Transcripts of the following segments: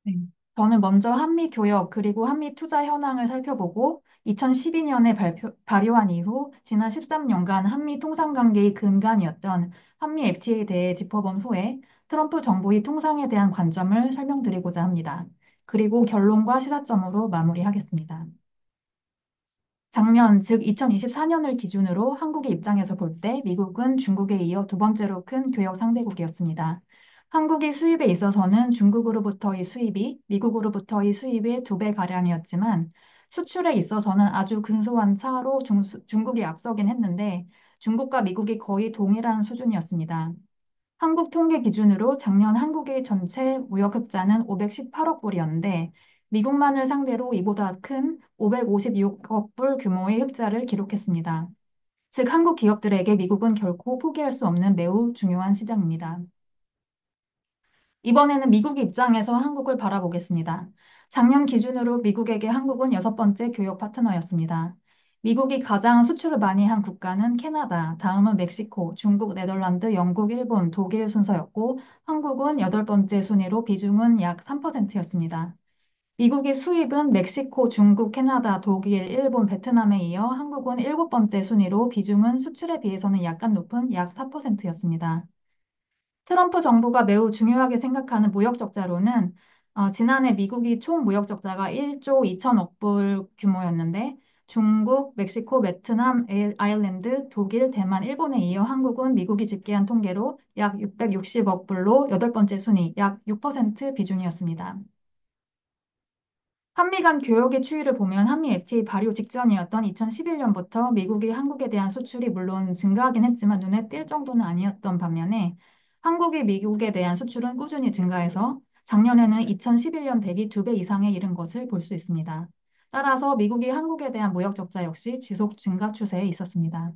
네. 저는 먼저 한미 교역 그리고 한미 투자 현황을 살펴보고 2012년에 발효한 이후 지난 13년간 한미 통상 관계의 근간이었던 한미 FTA에 대해 짚어본 후에 트럼프 정부의 통상에 대한 관점을 설명드리고자 합니다. 그리고 결론과 시사점으로 마무리하겠습니다. 작년, 즉 2024년을 기준으로 한국의 입장에서 볼 때 미국은 중국에 이어 두 번째로 큰 교역 상대국이었습니다. 한국이 수입에 있어서는 중국으로부터의 수입이 미국으로부터의 수입의 2배가량이었지만 수출에 있어서는 아주 근소한 차로 중국이 앞서긴 했는데 중국과 미국이 거의 동일한 수준이었습니다. 한국 통계 기준으로 작년 한국의 전체 무역 흑자는 518억 불이었는데 미국만을 상대로 이보다 큰 556억 불 규모의 흑자를 기록했습니다. 즉 한국 기업들에게 미국은 결코 포기할 수 없는 매우 중요한 시장입니다. 이번에는 미국 입장에서 한국을 바라보겠습니다. 작년 기준으로 미국에게 한국은 여섯 번째 교역 파트너였습니다. 미국이 가장 수출을 많이 한 국가는 캐나다, 다음은 멕시코, 중국, 네덜란드, 영국, 일본, 독일 순서였고 한국은 여덟 번째 순위로 비중은 약 3%였습니다. 미국의 수입은 멕시코, 중국, 캐나다, 독일, 일본, 베트남에 이어 한국은 일곱 번째 순위로 비중은 수출에 비해서는 약간 높은 약 4%였습니다. 트럼프 정부가 매우 중요하게 생각하는 무역 적자로는 지난해 미국이 총 무역 적자가 1조 2천억 불 규모였는데 중국, 멕시코, 베트남, 아일랜드, 독일, 대만, 일본에 이어 한국은 미국이 집계한 통계로 약 660억 불로 여덟 번째 순위, 약 6% 비중이었습니다. 한미 간 교역의 추이를 보면 한미 FTA 발효 직전이었던 2011년부터 미국이 한국에 대한 수출이 물론 증가하긴 했지만 눈에 띌 정도는 아니었던 반면에 한국이 미국에 대한 수출은 꾸준히 증가해서 작년에는 2011년 대비 2배 이상에 이른 것을 볼 수 있습니다. 따라서 미국이 한국에 대한 무역 적자 역시 지속 증가 추세에 있었습니다.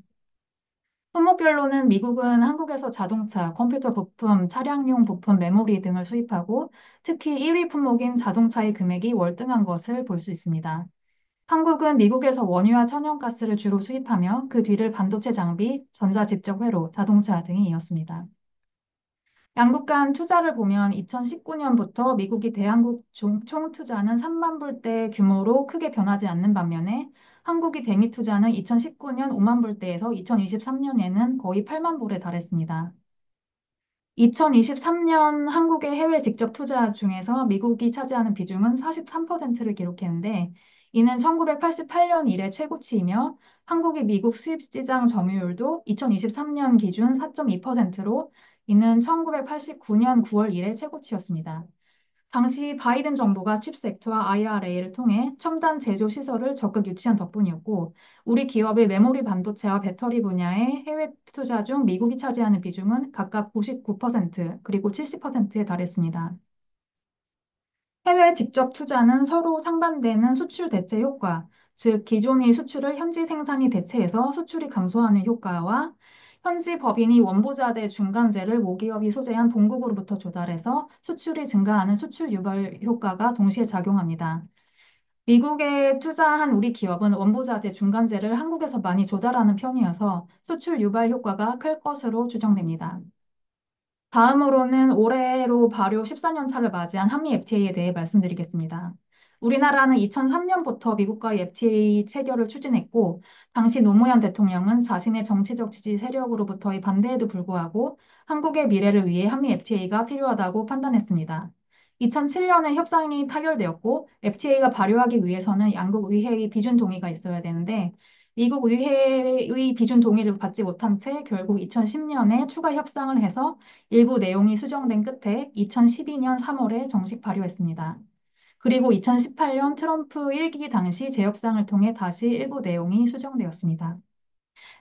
품목별로는 미국은 한국에서 자동차, 컴퓨터 부품, 차량용 부품, 메모리 등을 수입하고 특히 1위 품목인 자동차의 금액이 월등한 것을 볼 수 있습니다. 한국은 미국에서 원유와 천연가스를 주로 수입하며 그 뒤를 반도체 장비, 전자집적 회로, 자동차 등이 이었습니다. 양국 간 투자를 보면 2019년부터 미국이 대한국 총 투자는 3만 불대 규모로 크게 변하지 않는 반면에 한국이 대미 투자는 2019년 5만 불대에서 2023년에는 거의 8만 불에 달했습니다. 2023년 한국의 해외 직접 투자 중에서 미국이 차지하는 비중은 43%를 기록했는데 이는 1988년 이래 최고치이며 한국의 미국 수입 시장 점유율도 2023년 기준 4.2%로 이는 1989년 9월 이래 최고치였습니다. 당시 바이든 정부가 칩섹트와 IRA를 통해 첨단 제조 시설을 적극 유치한 덕분이었고, 우리 기업의 메모리 반도체와 배터리 분야의 해외 투자 중 미국이 차지하는 비중은 각각 99% 그리고 70%에 달했습니다. 해외 직접 투자는 서로 상반되는 수출 대체 효과, 즉 기존의 수출을 현지 생산이 대체해서 수출이 감소하는 효과와 현지 법인이 원부자재 중간재를 모기업이 소재한 본국으로부터 조달해서 수출이 증가하는 수출 유발 효과가 동시에 작용합니다. 미국에 투자한 우리 기업은 원부자재 중간재를 한국에서 많이 조달하는 편이어서 수출 유발 효과가 클 것으로 추정됩니다. 다음으로는 올해로 발효 14년 차를 맞이한 한미 FTA에 대해 말씀드리겠습니다. 우리나라는 2003년부터 미국과의 FTA 체결을 추진했고, 당시 노무현 대통령은 자신의 정치적 지지 세력으로부터의 반대에도 불구하고 한국의 미래를 위해 한미 FTA가 필요하다고 판단했습니다. 2007년에 협상이 타결되었고, FTA가 발효하기 위해서는 양국 의회의 비준 동의가 있어야 되는데, 미국 의회의 비준 동의를 받지 못한 채 결국 2010년에 추가 협상을 해서 일부 내용이 수정된 끝에 2012년 3월에 정식 발효했습니다. 그리고 2018년 트럼프 1기 당시 재협상을 통해 다시 일부 내용이 수정되었습니다.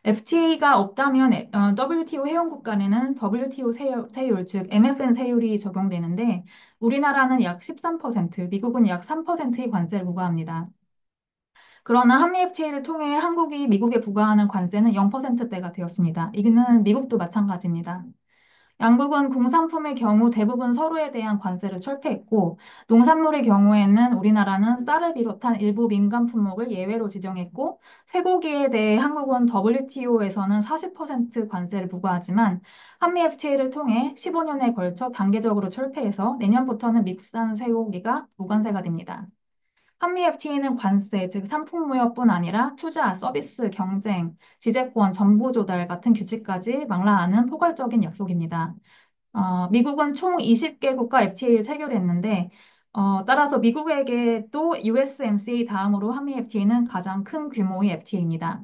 FTA가 없다면 WTO 회원국 간에는 WTO 세율, 즉 MFN 세율이 적용되는데 우리나라는 약 13%, 미국은 약 3%의 관세를 부과합니다. 그러나 한미 FTA를 통해 한국이 미국에 부과하는 관세는 0%대가 되었습니다. 이거는 미국도 마찬가지입니다. 양국은 공산품의 경우 대부분 서로에 대한 관세를 철폐했고, 농산물의 경우에는 우리나라는 쌀을 비롯한 일부 민간 품목을 예외로 지정했고, 쇠고기에 대해 한국은 WTO에서는 40% 관세를 부과하지만, 한미 FTA를 통해 15년에 걸쳐 단계적으로 철폐해서 내년부터는 미국산 쇠고기가 무관세가 됩니다. 한미 FTA는 관세, 즉 상품무역뿐 아니라 투자, 서비스, 경쟁, 지재권, 정보 조달 같은 규칙까지 망라하는 포괄적인 약속입니다. 미국은 총 20개국과 FTA를 체결했는데, 따라서 미국에게 또 USMCA 다음으로 한미 FTA는 가장 큰 규모의 FTA입니다.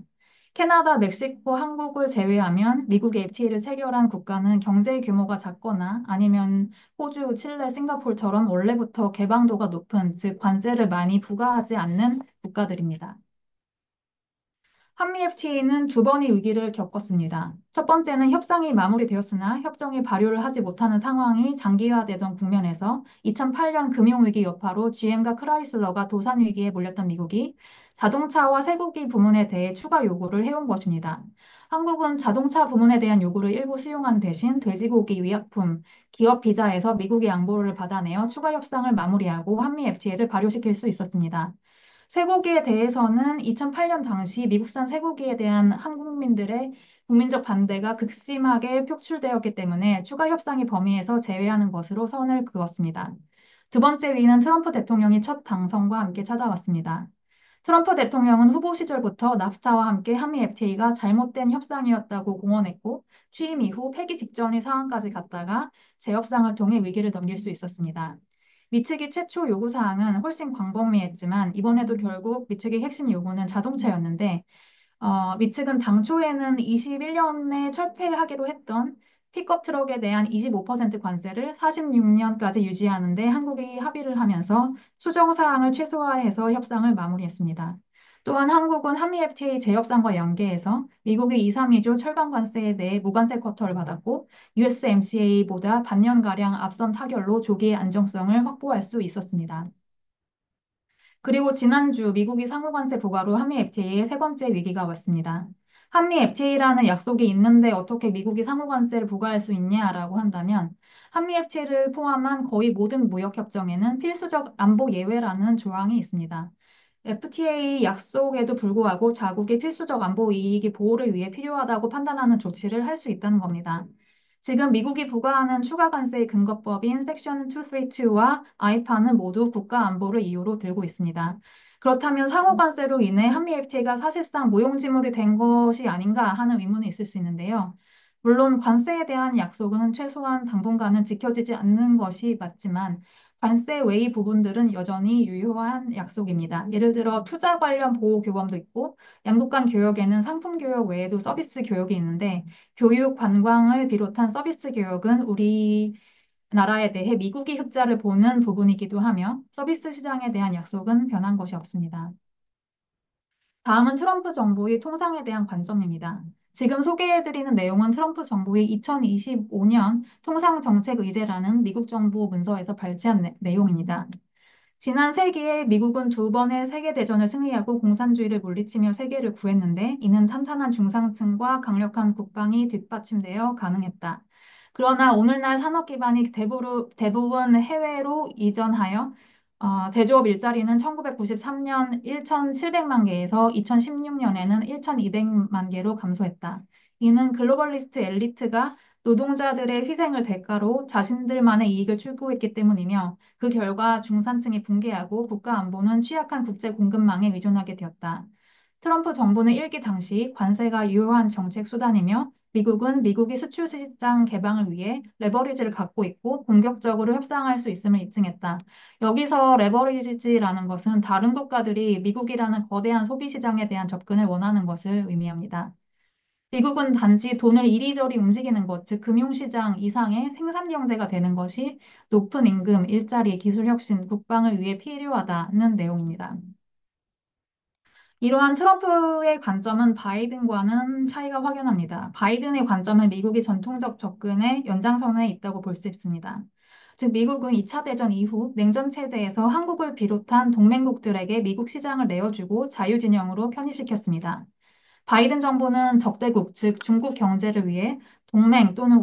캐나다, 멕시코, 한국을 제외하면 미국의 FTA를 체결한 국가는 경제 규모가 작거나 아니면 호주, 칠레, 싱가포르처럼 원래부터 개방도가 높은, 즉 관세를 많이 부과하지 않는 국가들입니다. 한미 FTA는 두 번의 위기를 겪었습니다. 첫 번째는 협상이 마무리되었으나 협정에 발효를 하지 못하는 상황이 장기화되던 국면에서 2008년 금융위기 여파로 GM과 크라이슬러가 도산 위기에 몰렸던 미국이 자동차와 쇠고기 부문에 대해 추가 요구를 해온 것입니다. 한국은 자동차 부문에 대한 요구를 일부 수용한 대신 돼지고기, 의약품, 기업 비자에서 미국의 양보를 받아내어 추가 협상을 마무리하고 한미 FTA를 발효시킬 수 있었습니다. 쇠고기에 대해서는 2008년 당시 미국산 쇠고기에 대한 한국민들의 국민적 반대가 극심하게 표출되었기 때문에 추가 협상의 범위에서 제외하는 것으로 선을 그었습니다. 두 번째 위는 트럼프 대통령이 첫 당선과 함께 찾아왔습니다. 트럼프 대통령은 후보 시절부터 나프타와 함께 한미 FTA가 잘못된 협상이었다고 공언했고 취임 이후 폐기 직전의 상황까지 갔다가 재협상을 통해 위기를 넘길 수 있었습니다. 미측이 최초 요구사항은 훨씬 광범위했지만 이번에도 결국 미측의 핵심 요구는 자동차였는데 미측은 당초에는 21년에 철폐하기로 했던 픽업 트럭에 대한 25% 관세를 46년까지 유지하는데 한국이 합의를 하면서 수정 사항을 최소화해서 협상을 마무리했습니다. 또한 한국은 한미 FTA 재협상과 연계해서 미국의 232조 철강 관세에 대해 무관세 쿼터를 받았고 USMCA보다 반년가량 앞선 타결로 조기의 안정성을 확보할 수 있었습니다. 그리고 지난주 미국이 상호관세 부과로 한미 FTA의 세 번째 위기가 왔습니다. 한미 FTA라는 약속이 있는데 어떻게 미국이 상호관세를 부과할 수 있냐라고 한다면 한미 FTA를 포함한 거의 모든 무역협정에는 필수적 안보 예외라는 조항이 있습니다. FTA 약속에도 불구하고 자국의 필수적 안보 이익이 보호를 위해 필요하다고 판단하는 조치를 할 수 있다는 겁니다. 지금 미국이 부과하는 추가 관세의 근거법인 섹션 232와 아이파는 모두 국가 안보를 이유로 들고 있습니다. 그렇다면 상호 관세로 인해 한미 FTA가 사실상 무용지물이 된 것이 아닌가 하는 의문이 있을 수 있는데요. 물론 관세에 대한 약속은 최소한 당분간은 지켜지지 않는 것이 맞지만 관세 외의 부분들은 여전히 유효한 약속입니다. 예를 들어 투자 관련 보호 교범도 있고 양국 간 교역에는 상품 교역 외에도 서비스 교역이 있는데 교육, 관광을 비롯한 서비스 교역은 우리나라에 대해 미국이 흑자를 보는 부분이기도 하며 서비스 시장에 대한 약속은 변한 것이 없습니다. 다음은 트럼프 정부의 통상에 대한 관점입니다. 지금 소개해드리는 내용은 트럼프 정부의 2025년 통상정책의제라는 미국 정부 문서에서 발췌한 내용입니다. 지난 세기에 미국은 두 번의 세계대전을 승리하고 공산주의를 물리치며 세계를 구했는데 이는 탄탄한 중상층과 강력한 국방이 뒷받침되어 가능했다. 그러나 오늘날 산업 기반이 대부분 해외로 이전하여 제조업 일자리는 1993년 1,700만 개에서 2016년에는 1,200만 개로 감소했다. 이는 글로벌리스트 엘리트가 노동자들의 희생을 대가로 자신들만의 이익을 추구했기 때문이며 그 결과 중산층이 붕괴하고 국가 안보는 취약한 국제 공급망에 의존하게 되었다. 트럼프 정부는 일기 당시 관세가 유효한 정책 수단이며 미국은 미국의 수출 시장 개방을 위해 레버리지를 갖고 있고 공격적으로 협상할 수 있음을 입증했다. 여기서 레버리지라는 것은 다른 국가들이 미국이라는 거대한 소비 시장에 대한 접근을 원하는 것을 의미합니다. 미국은 단지 돈을 이리저리 움직이는 것, 즉 금융시장 이상의 생산 경제가 되는 것이 높은 임금, 일자리, 기술 혁신, 국방을 위해 필요하다는 내용입니다. 이러한 트럼프의 관점은 바이든과는 차이가 확연합니다. 바이든의 관점은 미국의 전통적 접근의 연장선에 있다고 볼 수 있습니다. 즉, 미국은 2차 대전 이후 냉전 체제에서 한국을 비롯한 동맹국들에게 미국 시장을 내어주고 자유진영으로 편입시켰습니다. 바이든 정부는 적대국, 즉 중국 경제를 위해 동맹 또는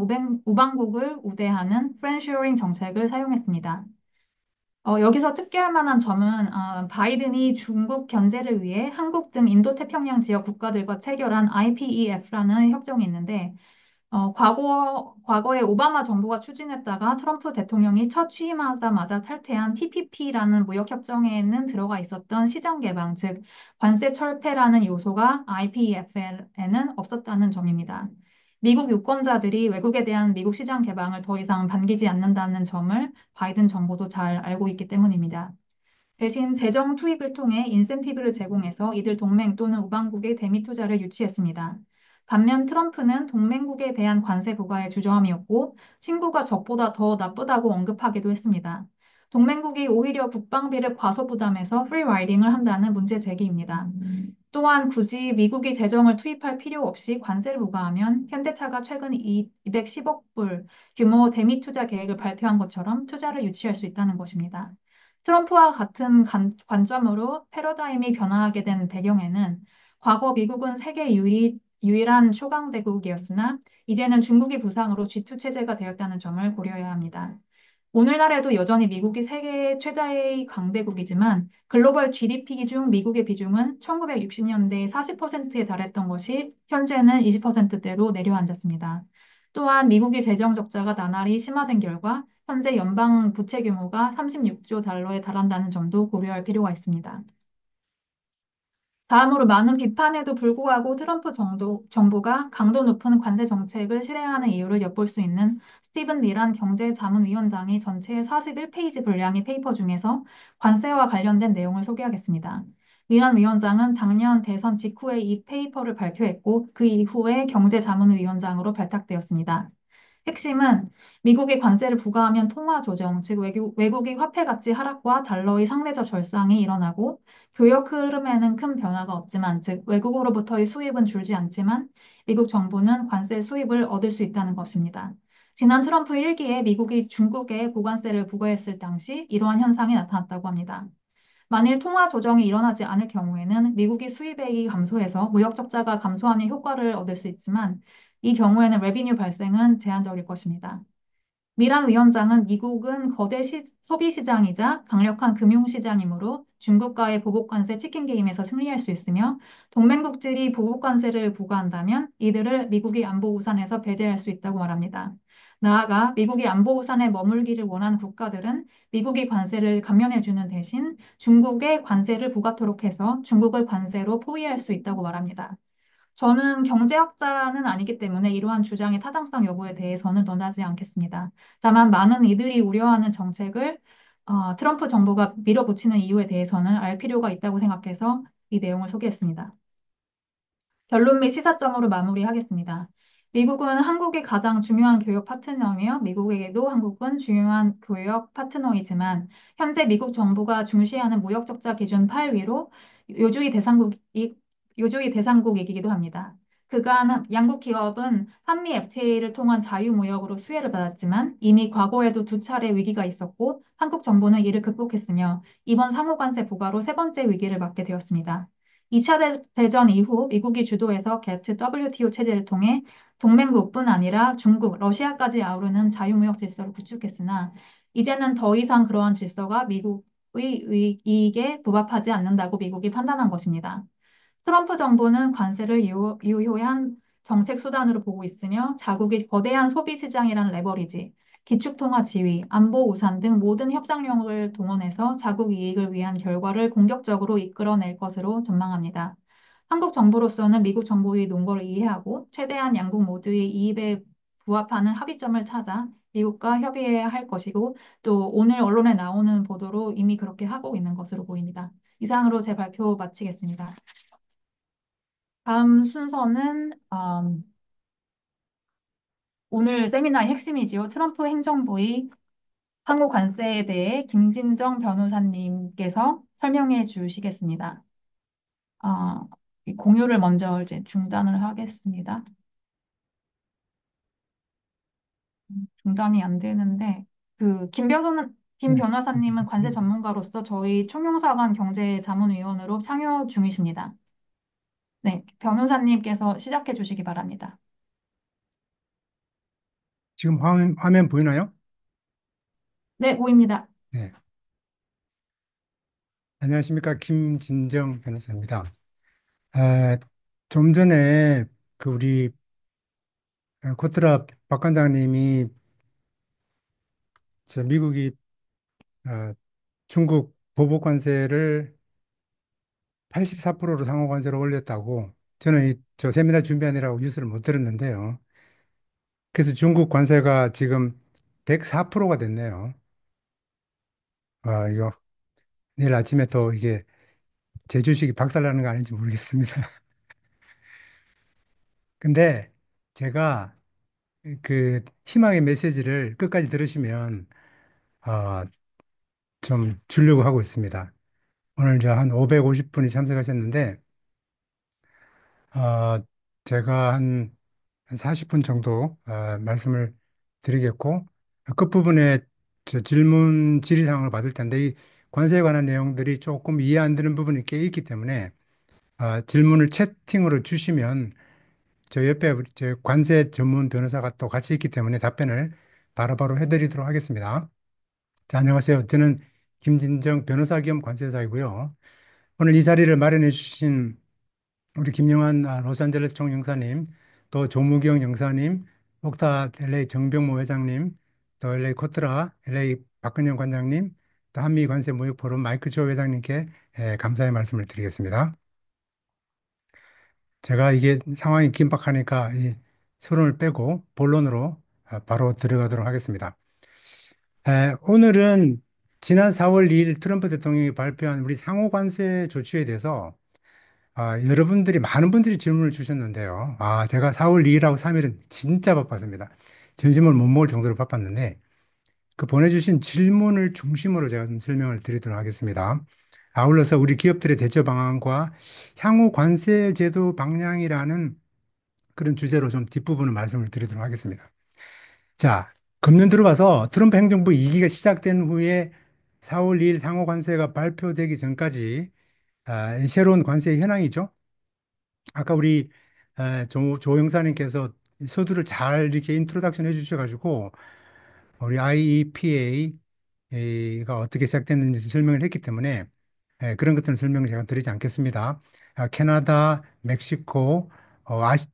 우방국을 우대하는 프렌쇼링 정책을 사용했습니다. 여기서 특기할 만한 점은 바이든이 중국 견제를 위해 한국 등 인도태평양 지역 국가들과 체결한 IPEF라는 협정이 있는데 과거에 오바마 정부가 추진했다가 트럼프 대통령이 첫 취임하자마자 탈퇴한 TPP라는 무역협정에는 들어가 있었던 시장 개방, 즉 관세 철폐라는 요소가 IPEF에는 없었다는 점입니다. 미국 유권자들이 외국에 대한 미국 시장 개방을 더 이상 반기지 않는다는 점을 바이든 정부도 잘 알고 있기 때문입니다. 대신 재정 투입을 통해 인센티브를 제공해서 이들 동맹 또는 우방국의 대미 투자를 유치했습니다. 반면 트럼프는 동맹국에 대한 관세 부과에 주저함이었고 친구가 적보다 더 나쁘다고 언급하기도 했습니다. 동맹국이 오히려 국방비를 과소 부담해서 프리 라이딩을 한다는 문제 제기입니다. 또한 굳이 미국이 재정을 투입할 필요 없이 관세를 부과하면 현대차가 최근 210억 불 규모 대미 투자 계획을 발표한 것처럼 투자를 유치할 수 있다는 것입니다. 트럼프와 같은 관점으로 패러다임이 변화하게 된 배경에는 과거 미국은 세계 유일한 초강대국이었으나 이제는 중국이 부상으로 G2 체제가 되었다는 점을 고려해야 합니다. 오늘날에도 여전히 미국이 세계 최다의 강대국이지만 글로벌 GDP 중 미국의 비중은 1960년대 40%에 달했던 것이 현재는 20%대로 내려앉았습니다. 또한 미국의 재정 적자가 나날이 심화된 결과 현재 연방 부채 규모가 36조 달러에 달한다는 점도 고려할 필요가 있습니다. 다음으로 많은 비판에도 불구하고 정부가 강도 높은 관세 정책을 실행하는 이유를 엿볼 수 있는 스티븐 미란 경제자문위원장이 전체 41페이지 분량의 페이퍼 중에서 관세와 관련된 내용을 소개하겠습니다. 미란 위원장은 작년 대선 직후에 이 페이퍼를 발표했고 그 이후에 경제자문위원장으로 발탁되었습니다. 핵심은 미국이 관세를 부과하면 통화 조정, 즉 외국의 화폐 가치 하락과 달러의 상대적 절상이 일어나고 교역 흐름에는 큰 변화가 없지만, 즉 외국으로부터의 수입은 줄지 않지만 미국 정부는 관세 수입을 얻을 수 있다는 것입니다. 지난 트럼프 1기에 미국이 중국에 보관세를 부과했을 당시 이러한 현상이 나타났다고 합니다. 만일 통화 조정이 일어나지 않을 경우에는 미국이 수입액이 감소해서 무역 적자가 감소하는 효과를 얻을 수 있지만 이 경우에는 레비뉴 발생은 제한적일 것입니다. 미란 위원장은 미국은 거대 소비 시장이자 강력한 금융 시장이므로 중국과의 보복 관세 치킨 게임에서 승리할 수 있으며 동맹국들이 보복 관세를 부과한다면 이들을 미국이 안보 우산에서 배제할 수 있다고 말합니다. 나아가 미국이 안보 우산에 머물기를 원하는 국가들은 미국이 관세를 감면해주는 대신 중국에 관세를 부과토록 해서 중국을 관세로 포위할 수 있다고 말합니다. 저는 경제학자는 아니기 때문에 이러한 주장의 타당성 여부에 대해서는 논하지 않겠습니다. 다만 많은 이들이 우려하는 정책을 트럼프 정부가 밀어붙이는 이유에 대해서는 알 필요가 있다고 생각해서 이 내용을 소개했습니다. 결론 및 시사점으로 마무리하겠습니다. 미국은 한국의 가장 중요한 교역 파트너이며 미국에게도 한국은 중요한 교역 파트너이지만 현재 미국 정부가 중시하는 무역 적자 기준 8위로 요주의 대상국이, 요주의 대상국이기도 합니다. 그간 양국 기업은 한미 FTA를 통한 자유무역으로 수혜를 받았지만 이미 과거에도 두 차례 위기가 있었고 한국 정부는 이를 극복했으며 이번 상호관세 부과로 세 번째 위기를 맞게 되었습니다. 2차 대전 이후 미국이 주도해서 게트 WTO 체제를 통해 동맹국뿐 아니라 중국, 러시아까지 아우르는 자유무역 질서를 구축했으나 이제는 더 이상 그러한 질서가 미국의 이익에 부합하지 않는다고 미국이 판단한 것입니다. 트럼프 정부는 관세를 유효한 정책 수단으로 보고 있으며 자국의 거대한 소비 시장이라는 레버리지, 기축통화 지위, 안보 우산 등 모든 협상력을 동원해서 자국 이익을 위한 결과를 공격적으로 이끌어낼 것으로 전망합니다. 한국 정부로서는 미국 정부의 논거를 이해하고 최대한 양국 모두의 이익에 부합하는 합의점을 찾아 미국과 협의해야 할 것이고 또 오늘 언론에 나오는 보도로 이미 그렇게 하고 있는 것으로 보입니다. 이상으로 제 발표 마치겠습니다. 다음 순서는 오늘 세미나의 핵심이지요. 트럼프 행정부의 항우 관세에 대해 김진정 변호사님께서 설명해 주시겠습니다. 어, 이 공유를 먼저 이제 중단을 하겠습니다. 중단이 안 되는데 김 네. 변호사님은 관세 전문가로서 저희 총영사관 경제자문위원으로 참여 중이십니다. 네, 변호사님께서 시작해 주시기 바랍니다. 지금 화면 보이나요? 네, 보입니다. 네. 안녕하십니까. 김진정 변호사입니다. 아, 좀 전에 그 우리 코트라 박 관장님이 저 미국이 아, 중국 보복 관세를 84%로 상호 관세를 올렸다고 저는 저 세미나 준비하느라고 뉴스를 못 들었는데요. 그래서 중국 관세가 지금 104%가 됐네요. 이거 내일 아침에 또 이게 제 주식이 박살나는 거 아닌지 모르겠습니다. 근데 제가 그 희망의 메시지를 끝까지 들으시면 어, 좀 주려고 하고 있습니다. 오늘 저 한 550분이 참석하셨는데 어, 제가 한 40분 정도 말씀을 드리겠고 끝부분에 저 질문 질의사항을 받을 텐데 이 관세에 관한 내용들이 조금 이해 안 되는 부분이 꽤 있기 때문에 질문을 채팅으로 주시면 저 옆에 우리 저 관세 전문 변호사가 또 같이 있기 때문에 답변을 바로바로 해드리도록 하겠습니다. 자, 안녕하세요. 저는 김진정 변호사 겸 관세사이고요. 오늘 이 자리를 마련해 주신 우리 김영환 로스앤젤레스 총영사님, 또 조무경 영사님, 옥타 LA 정병모 회장님, 또 LA 코트라 LA 박근영 관장님, 또 한미 관세 무역 포럼 마이크 조 회장님께 감사의 말씀을 드리겠습니다. 제가 이게 상황이 긴박하니까 이 서론을 빼고 본론으로 바로 들어가도록 하겠습니다. 오늘은 지난 4월 2일 트럼프 대통령이 발표한 우리 상호 관세 조치에 대해서 여러분들이 많은 분들이 질문을 주셨는데요. 제가 4월 2일하고 3일은 진짜 바빴습니다. 점심을 못 먹을 정도로 바빴는데 그 보내주신 질문을 중심으로 제가 좀 설명을 드리도록 하겠습니다. 아울러서 우리 기업들의 대처 방안과 향후 관세 제도 방향이라는 그런 주제로 좀 뒷부분을 말씀을 드리도록 하겠습니다. 자, 금년 들어가서 트럼프 행정부 2기가 시작된 후에 4월 2일 상호 관세가 발표되기 전까지 이 새로운 관세 현황이죠. 아까 우리 조 형사님께서 서두를 잘 이렇게 인트로덕션 해주셔가지고 우리 IEPA가 어떻게 시작됐는지 설명을 했기 때문에 그런 것들은 설명을 제가 드리지 않겠습니다. 캐나다, 멕시코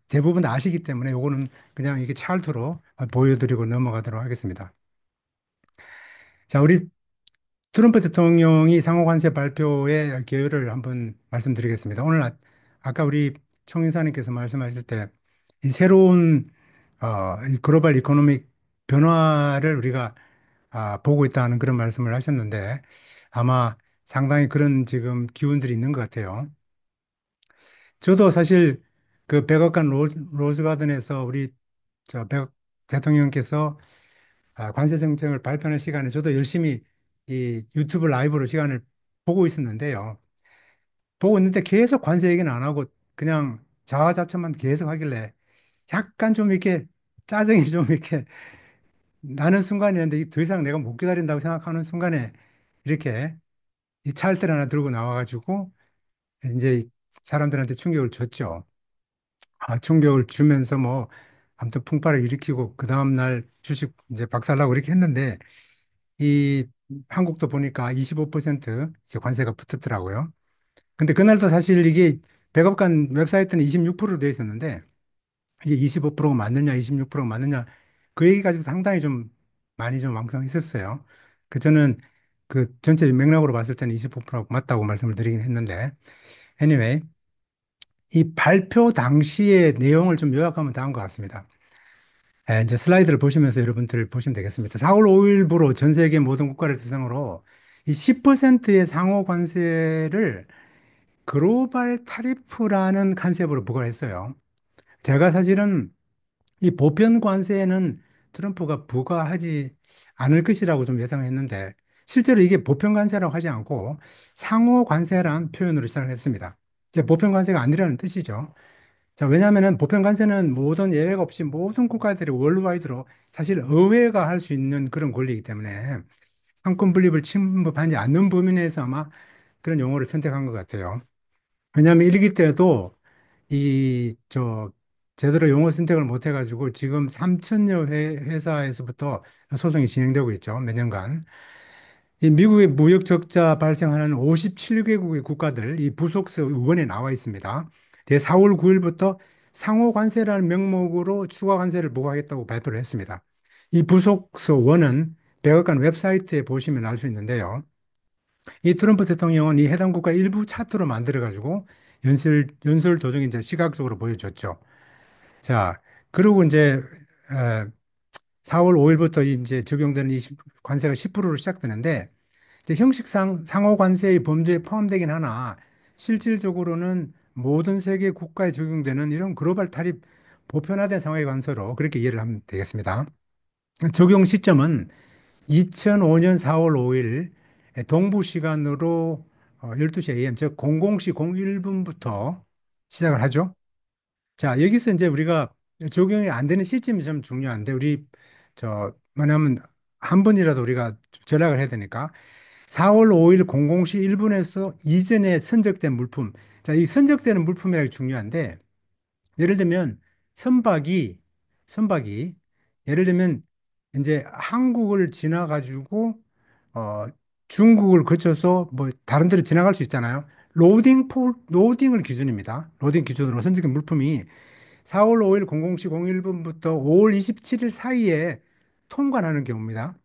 대부분 다 아시기 때문에 요거는 그냥 이게 찰트로 보여드리고 넘어가도록 하겠습니다. 자, 우리 트럼프 대통령이 상호관세 발표의 개요를 한번 말씀드리겠습니다. 오늘 아까 우리 총인사님께서 말씀하실 때 이 새로운 이 글로벌 이코노믹 변화를 우리가 보고 있다는 그런 말씀을 하셨는데 아마 상당히 그런 지금 기운들이 있는 것 같아요. 저도 사실 그 백악관 로즈가든에서 우리 백 대통령께서 관세 정책을 발표하는 시간에 저도 열심히 이 유튜브 라이브로 시간을 보고 있었는데요. 보고 있는데 계속 관세 얘기는 안 하고 그냥 자화자찬만 계속 하길래 약간 좀 이렇게 짜증이 좀 이렇게 나는 순간이었는데 더 이상 내가 못 기다린다고 생각하는 순간에 이렇게 이 찰들 하나 들고 나와가지고 이제 사람들한테 충격을 줬죠. 충격을 주면서 뭐 아무튼 풍파를 일으키고 그 다음날 주식 이제 박살나고 이렇게 했는데 이 한국도 보니까 25% 이렇게 관세가 붙었더라고요. 근데 그날도 사실 이게 백악관 웹사이트는 26%로 되어 있었는데 이게 25%가 맞느냐, 26%가 맞느냐 그 얘기 가지고 상당히 좀 많이 좀 왕성했었어요. 저는 그 전체 맥락으로 봤을 때는 25%가 맞다고 말씀을 드리긴 했는데 anyway 이 발표 당시의 내용을 좀 요약하면 다음 것 같습니다. 이제 슬라이드를 보시면서 여러분들 보시면 되겠습니다. 4월 5일부로 전 세계 모든 국가를 대상으로 이 10%의 상호 관세를 글로벌 타리프라는 컨셉으로 부과했어요. 제가 사실은 이 보편 관세에는 트럼프가 부과하지 않을 것이라고 좀 예상했는데 실제로 이게 보편 관세라고 하지 않고 상호 관세라는 표현으로 시작을 했습니다. 이제 보편 관세가 아니라는 뜻이죠. 자, 왜냐하면은 보편 관세는 모든 예외가 없이 모든 국가들이 월드와이드로 사실 의회가 할 수 있는 그런 권리이기 때문에 상권 분립을 침범하지 않는 범위 내에서 아마 그런 용어를 선택한 것 같아요. 왜냐하면 1기 때도 이, 저, 제대로 용어 선택을 못 해가지고 지금 3천여 회사에서부터 소송이 진행되고 있죠. 몇 년간. 이 미국의 무역 적자 발생하는 57개국의 국가들, 이 부속서 원에 나와 있습니다. 4월 9일부터 상호 관세라는 명목으로 추가 관세를 부과하겠다고 발표를 했습니다. 이 부속서 원은 백악관 웹사이트에 보시면 알 수 있는데요. 이 트럼프 대통령은 이 해당 국가 일부 차트로 만들어가지고 연설 도중에 이제 시각적으로 보여줬죠. 자, 그리고 이제 4월 5일부터 이제 적용되는 이 관세가 10%로 시작되는데 이제 형식상 상호 관세의 범죄에 포함되긴 하나 실질적으로는 모든 세계 국가에 적용되는 이런 글로벌 타립 보편화된 상호의 관세로 그렇게 이해를 하면 되겠습니다. 적용 시점은 2005년 4월 5일 동부 시간으로 12시 AM, 즉 00시 01분부터 시작을 하죠. 자, 여기서 이제 우리가 적용이 안 되는 시점이 좀 중요한데, 뭐냐면, 한 번이라도 우리가 전락을 해야 되니까, 4월 5일 00시 1분에서 이전에 선적된 물품. 자, 이 선적되는 물품이라는 게 중요한데, 예를 들면, 선박이, 선박이, 예를 들면, 이제 한국을 지나가지고, 어, 중국을 거쳐서 뭐, 다른 데로 지나갈 수 있잖아요. 로딩을 기준입니다. 로딩 기준으로 선적된 물품이 4월 5일 00시 01분부터 5월 27일 사이에 통관하는 경우입니다.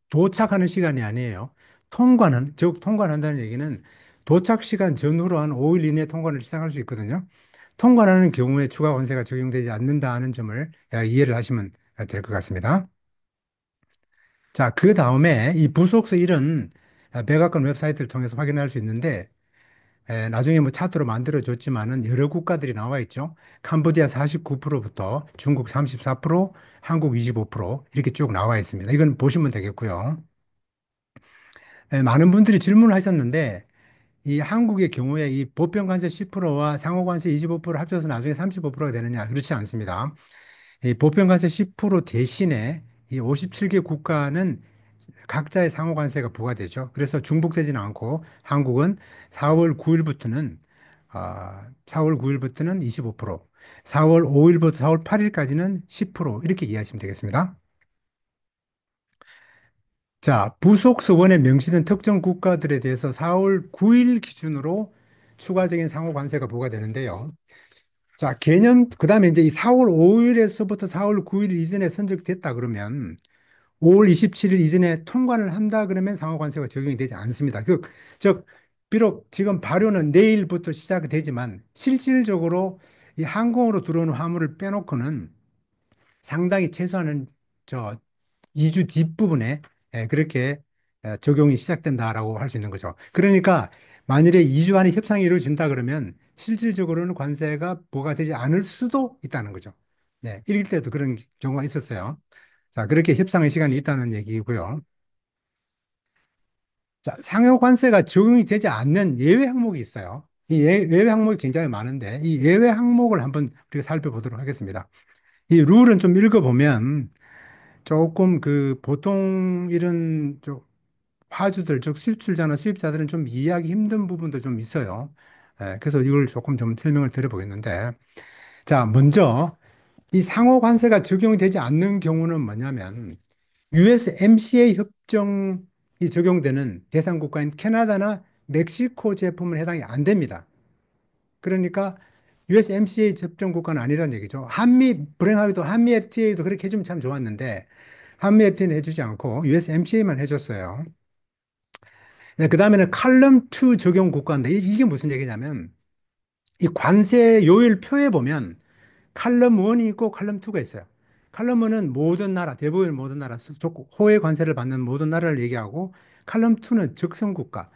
도착하는 시간이 아니에요. 즉 통관한다는 얘기는 도착 시간 전후로 한 5일 이내에 통관을 시작할 수 있거든요. 통관하는 경우에 추가 관세가 적용되지 않는다는 점을 이해를 하시면 될 것 같습니다. 자, 그 다음에 이 부속서 1은 백악관 웹사이트를 통해서 확인할 수 있는데 나중에 뭐 차트로 만들어졌지만은 여러 국가들이 나와 있죠. 캄보디아 49%부터 중국 34%, 한국 25% 이렇게 쭉 나와 있습니다. 이건 보시면 되겠고요. 많은 분들이 질문을 하셨는데 이 한국의 경우에 이 보편관세 10%와 상호관세 25% 합쳐서 나중에 35%가 되느냐? 그렇지 않습니다. 이 보편관세 10% 대신에 이 57개 국가는 각자의 상호관세가 부과되죠. 그래서 중복되지는 않고 한국은 4월 9일부터는 4월 9일부터는 25%, 4월 5일부터 4월 8일까지는 10% 이렇게 이해하시면 되겠습니다. 자, 부속 서원에 명시된 특정 국가들에 대해서 4월 9일 기준으로 추가적인 상호 관세가 부과되는데요. 자, 그다음에 이제 이 4월 5일에서부터 4월 9일 이전에 선적됐다 그러면 5월 27일 이전에 통관을 한다 그러면 상호 관세가 적용이 되지 않습니다. 즉, 비록 지금 발효는 내일부터 시작이 되지만 실질적으로 이 항공으로 들어오는 화물을 빼놓고는 상당히 최소한은 저 2주 뒷부분에 그렇게 적용이 시작된다라고 할 수 있는 거죠. 그러니까 만일에 2주 안에 협상이 이루어진다 그러면 실질적으로는 관세가 부과되지 않을 수도 있다는 거죠. 네, 일일 때도 그런 경우가 있었어요. 자, 그렇게 협상의 시간이 있다는 얘기고요. 자, 상여 관세가 적용이 되지 않는 예외 항목이 있어요. 이 예외 항목이 굉장히 많은데 이 예외 항목을 한번 우리가 살펴보도록 하겠습니다. 이 룰은 좀 읽어보면 조금 그 보통 이런 화주들, 즉 수출자나 수입자들은 좀 이해하기 힘든 부분도 좀 있어요. 그래서 이걸 조금 좀 설명을 드려보겠는데, 자, 먼저 이 상호 관세가 적용이 되지 않는 경우는 뭐냐면, USMCA 협정이 적용되는 대상 국가인 캐나다나 멕시코 제품은 해당이 안 됩니다. 그러니까 USMCA 협정 국가는 아니라는 얘기죠. 불행하게도 한미 FTA도 그렇게 해주면 참 좋았는데, 한미 FTA는 해주지 않고 USMCA만 해줬어요. 네, 그 다음에는 칼럼 2 적용 국가인데 이게 무슨 얘기냐면 이 관세 요율표에 보면 칼럼 1이 있고 칼럼 2가 있어요. 칼럼 1은 모든 나라, 대부분의 모든 나라, 호의 관세를 받는 모든 나라를 얘기하고 칼럼 2는 적성 국가.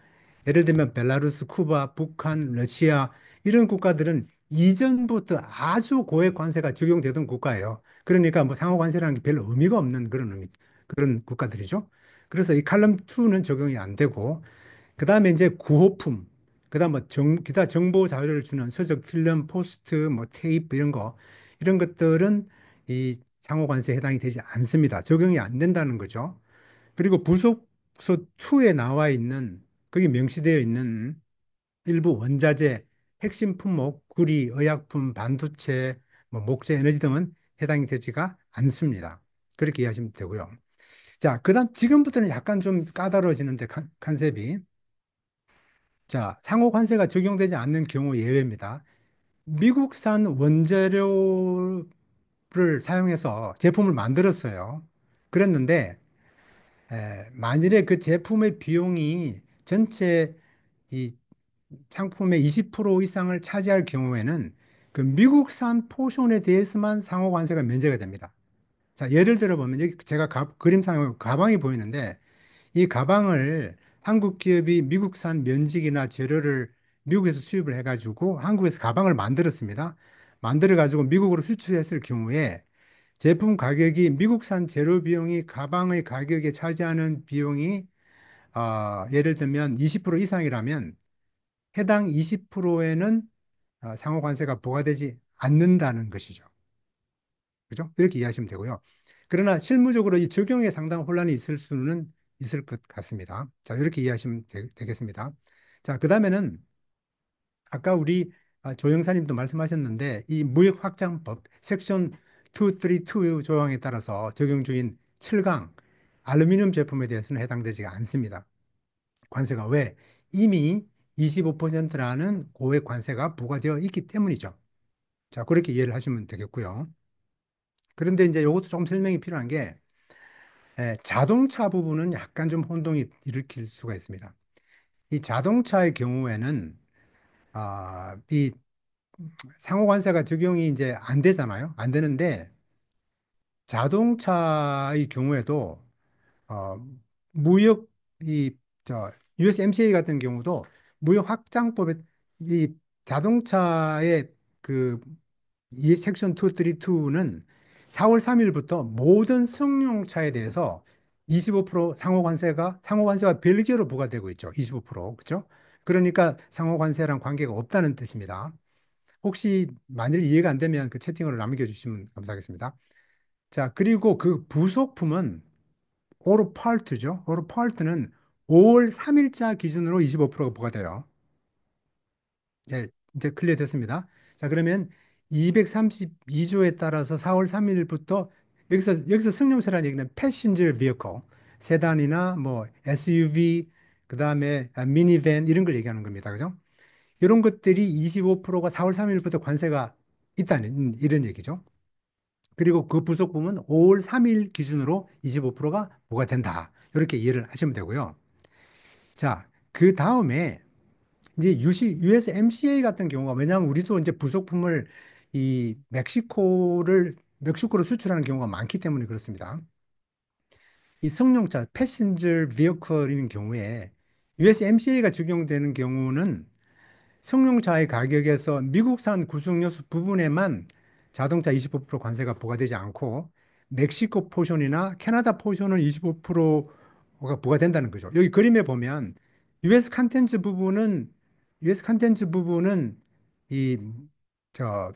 예를 들면 벨라루스, 쿠바, 북한, 러시아 이런 국가들은 이전부터 아주 고액 관세가 적용되던 국가예요. 그러니까 뭐 상호 관세라는 게 별로 의미가 없는 그런 국가들이죠. 그래서 이 칼럼 2는 적용이 안 되고 그 다음에 이제 구호품, 그 다음 뭐 기타 정보 자료를 주는 서적, 필름, 포스트, 뭐 테이프 이런 것들은 이 상호관세에 해당이 되지 않습니다. 적용이 안 된다는 거죠. 그리고 부속서 2에 나와 있는, 거기 명시되어 있는 일부 원자재, 핵심 품목, 구리, 의약품, 반도체, 뭐 목재, 에너지 등은 해당이 되지가 않습니다. 그렇게 이해하시면 되고요. 자, 그다음 지금부터는 약간 좀 까다로워지는데 컨셉이 자, 상호 관세가 적용되지 않는 경우 예외입니다. 미국산 원재료를 사용해서 제품을 만들었어요. 그랬는데 만일에 그 제품의 비용이 전체 이 상품의 20% 이상을 차지할 경우에는 그 미국산 포션에 대해서만 상호 관세가 면제가 됩니다. 자, 예를 들어 보면 여기 제가 그림상에 가방이 보이는데 이 가방을 한국 기업이 미국산 면직이나 재료를 미국에서 수입을 해가지고 한국에서 가방을 만들었습니다. 만들어 가지고 미국으로 수출했을 경우에 제품 가격이 미국산 재료 비용이 가방의 가격에 차지하는 비용이 예를 들면 20% 이상이라면 해당 20%에는 상호 관세가 부과되지 않는다는 것이죠. 그죠? 이렇게 이해하시면 되고요. 그러나 실무적으로 이 적용에 상당한 혼란이 있을 수는 있을 것 같습니다. 자, 이렇게 이해하시면 겠습니다. 자, 그 다음에는 아까 우리 조영사님도 말씀하셨는데 이 무역 확장법 섹션 232 조항에 따라서 적용 중인 7강 알루미늄 제품에 대해서는 해당되지 않습니다. 관세가 왜? 이미 25%라는 고액 관세가 부과되어 있기 때문이죠. 자, 그렇게 이해를 하시면 되겠고요. 그런데 이제 이것도 조금 설명이 필요한 게 자동차 부분은 약간 좀 혼동이 일으킬 수가 있습니다. 이 자동차의 경우에는 이 상호 관세가 적용이 이제 안 되잖아요. 안 되는데 자동차의 경우에도 어, 무역 저 USMCA 같은 경우도 무역 확장법에 이 자동차의 그 이 섹션 232는 4월 3일부터 모든 승용차에 대해서 25% 상호 관세와 별개로 부과되고 있죠. 25%. 그렇죠? 그러니까 상호 관세랑 관계가 없다는 뜻입니다. 혹시 만일 이해가 안 되면 그 채팅으로 남겨주시면 감사하겠습니다. 자, 그리고 그 부속품은 오르팔트죠. 오르팔트는 5월 3일자 기준으로 25%가 부과돼요. 예, 이제 클리어 됐습니다. 자, 그러면 232조에 따라서 4월 3일부터 여기서 승용차라는 얘기는 패신저 비어커, 세단이나 뭐 SUV, 그다음에 미니밴 이런 걸 얘기하는 겁니다. 그죠? 이런 것들이 25%가 4월 3일부터 관세가 있다는 이런 얘기죠. 그리고 그 부속품은 5월 3일 기준으로 25%가 부과된다. 이렇게 이해를 하시면 되고요. 자, 그 다음에 이제 USMCA 같은 경우가 왜냐하면 우리도 이제 부속품을 이 멕시코로 수출하는 경우가 많기 때문에 그렇습니다. 이 승용차 패신저 비어컬인 경우에 USMCA가 적용되는 경우는 승용차의 가격에서 미국산 구성요소 부분에만 자동차 25% 관세가 부과되지 않고 멕시코 포션이나 캐나다 포션은 25%가 부과된다는 거죠. 여기 그림에 보면 US 컨텐츠 부분은 이,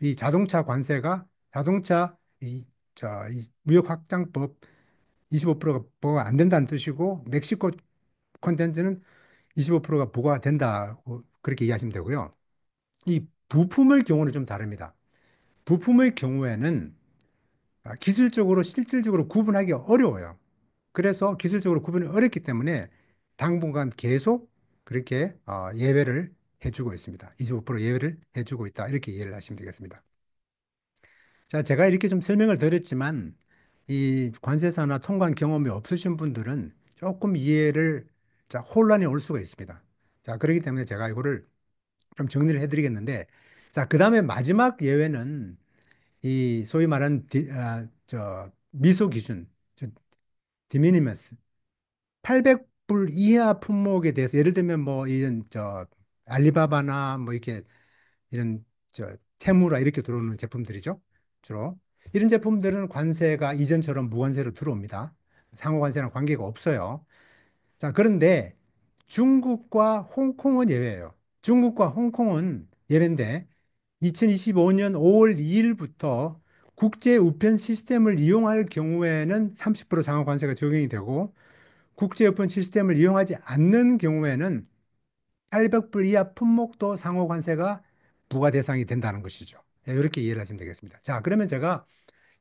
이 자동차 관세가 자동차 이 무역 확장법 25%가 부과가 안 된다는 뜻이고 멕시코 컨텐츠는 25%가 부과된다고 그렇게 이해하시면 되고요. 이 부품의 경우는 좀 다릅니다. 부품의 경우에는 기술적으로 실질적으로 구분하기 어려워요. 그래서 기술적으로 구분이 어렵기 때문에 당분간 계속 그렇게 예외를 해주고 있습니다. 25% 예외를 해주고 있다. 이렇게 이해를 하시면 되겠습니다. 자, 제가 이렇게 좀 설명을 드렸지만 이 관세사나 통관 경험이 없으신 분들은 조금 이해를 혼란이 올 수가 있습니다. 자, 그렇기 때문에 제가 이거를 좀 정리를 해드리겠는데, 자, 그 다음에 마지막 예외는 이 소위 말하는 미소 기준, 디미니머스, 800불 이하 품목에 대해서 예를 들면 뭐 이런 알리바바나 뭐 이렇게 이런 테무라 이렇게 들어오는 제품들이죠. 주로 이런 제품들은 관세가 이전처럼 무관세로 들어옵니다. 상호 관세랑 관계가 없어요. 자, 그런데 중국과 홍콩은 예외예요. 중국과 홍콩은 예외인데 2025년 5월 2일부터 국제 우편 시스템을 이용할 경우에는 30% 상하 관세가 적용이 되고 국제 우편 시스템을 이용하지 않는 경우에는 800불 이하 품목도 상호 관세가 부과 대상이 된다는 것이죠. 예, 이렇게 이해를 하시면 되겠습니다. 자, 그러면 제가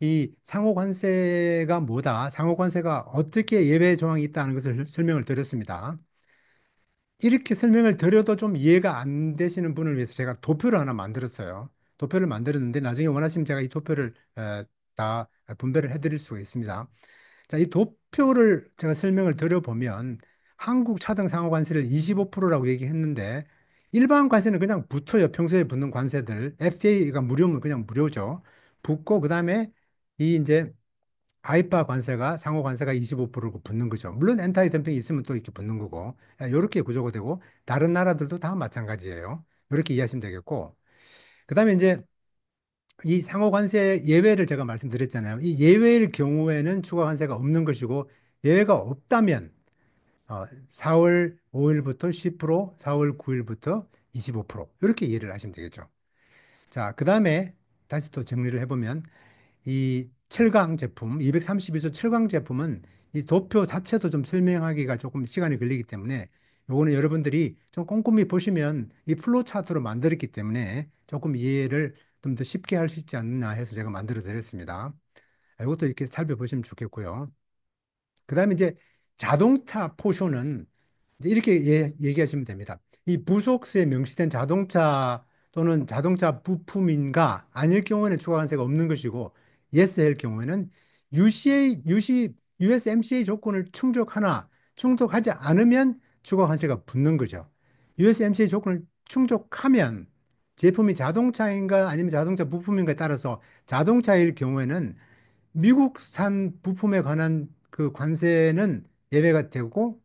이 상호 관세가 뭐다, 상호 관세가 어떻게 예외 조항이 있다는 것을 설명을 드렸습니다. 이렇게 설명을 드려도 좀 이해가 안 되시는 분을 위해서 제가 도표를 하나 만들었어요. 도표를 만들었는데 나중에 원하시면 제가 이 도표를 다 분배를 해드릴 수가 있습니다. 자, 이 도표를 제가 설명을 드려보면 한국 차등 상호 관세를 25%라고 얘기했는데 일반 관세는 그냥 붙어요. 평소에 붙는 관세들. FTA가 무료면 그냥 무료죠. 붙고 그다음에 이 이제 가입바 관세가 상호 관세가 25%고 붙는 거죠. 물론 엔타이 덤핑이 있으면 또 이렇게 붙는 거고 이렇게 구조가 되고 다른 나라들도 다 마찬가지예요. 이렇게 이해하시면 되겠고 그다음에 이제 이 상호 관세 예외를 제가 말씀드렸잖아요. 이 예외의 경우에는 추가 관세가 없는 것이고 예외가 없다면 4월 5일부터 10%, 4월 9일부터 25% 이렇게 이해를 하시면 되겠죠. 자, 그다음에 다시 또 정리를 해보면 이 철강 제품, 232조 철강 제품은 이 도표 자체도 좀 설명하기가 조금 시간이 걸리기 때문에 요거는 여러분들이 좀 꼼꼼히 보시면 이 플로우 차트로 만들었기 때문에 조금 이해를 좀 더 쉽게 할 수 있지 않나 해서 제가 만들어 드렸습니다. 이것도 이렇게 살펴보시면 좋겠고요. 그다음에 이제 자동차 포쇼는 이제 이렇게 얘기하시면 됩니다. 이 부속세에 명시된 자동차 또는 자동차 부품인가 아닐 경우에는 추가 관세가 없는 것이고 예스할 경우에는 USMCA 조건을 충족하나 충족하지 않으면 추가 관세가 붙는 거죠. USMCA 조건을 충족하면 제품이 자동차인가 아니면 자동차 부품인가에 따라서 자동차일 경우에는 미국산 부품에 관한 그 관세는 예외가 되고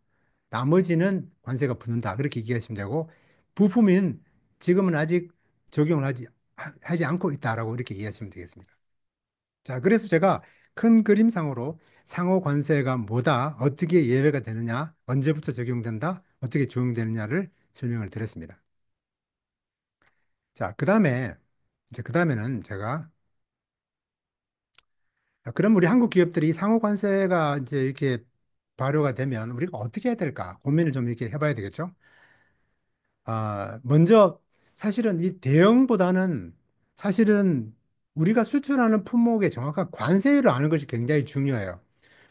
나머지는 관세가 붙는다. 그렇게 얘기하시면 되고 부품인 지금은 아직 적용을 하지 않고 있다라고 이렇게 이해하시면 되겠습니다. 자, 그래서 제가 큰 그림상으로 상호 관세가 뭐다, 어떻게 예외가 되느냐, 언제부터 적용된다, 어떻게 적용되느냐를 설명을 드렸습니다. 자, 그다음에 이제 그다음에는 제가 그럼 우리 한국 기업들이 상호 관세가 이제 이렇게 발효가 되면 우리가 어떻게 해야 될까 고민을 좀 이렇게 해봐야 되겠죠. 먼저 사실은 이 대형보다는 사실은 우리가 수출하는 품목의 정확한 관세율을 아는 것이 굉장히 중요해요.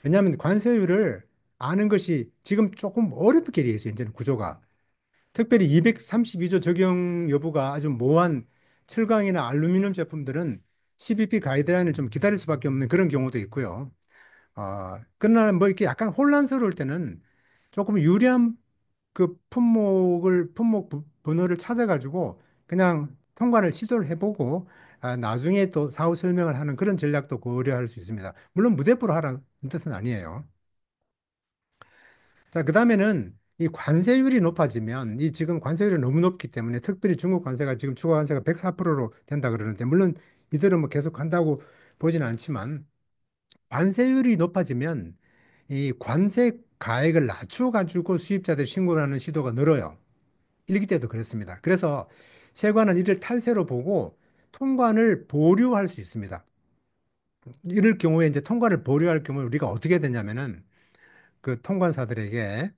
왜냐하면 관세율을 아는 것이 지금 조금 어렵게 되어 있어요. 이제는 구조가. 특별히 232조 적용 여부가 아주 모호한 철강이나 알루미늄 제품들은 CBP 가이드라인을 좀 기다릴 수밖에 없는 그런 경우도 있고요. 그러나 뭐 이렇게 약간 혼란스러울 때는 조금 유리한 그 품목 번호를 찾아가지고 그냥 통관을 시도를 해보고 나중에 또 사후 설명을 하는 그런 전략도 고려할 수 있습니다. 물론 무대포로 하라는 뜻은 아니에요. 자, 그다음에는 이 관세율이 높아지면 이 지금 관세율이 너무 높기 때문에 특별히 중국 관세가 지금 추가 관세가 104%로 된다 그러는데 물론 이들은 뭐 계속 한다고 보지는 않지만 관세율이 높아지면 이 관세 가액을 낮춰가지고 수입자들 신고를 하는 시도가 늘어요. 일기 때도 그랬습니다. 그래서 세관은 이를 탈세로 보고 통관을 보류할 수 있습니다. 이럴 경우에 이제 통관을 보류할 경우에 우리가 어떻게 되냐면은 그 통관사들에게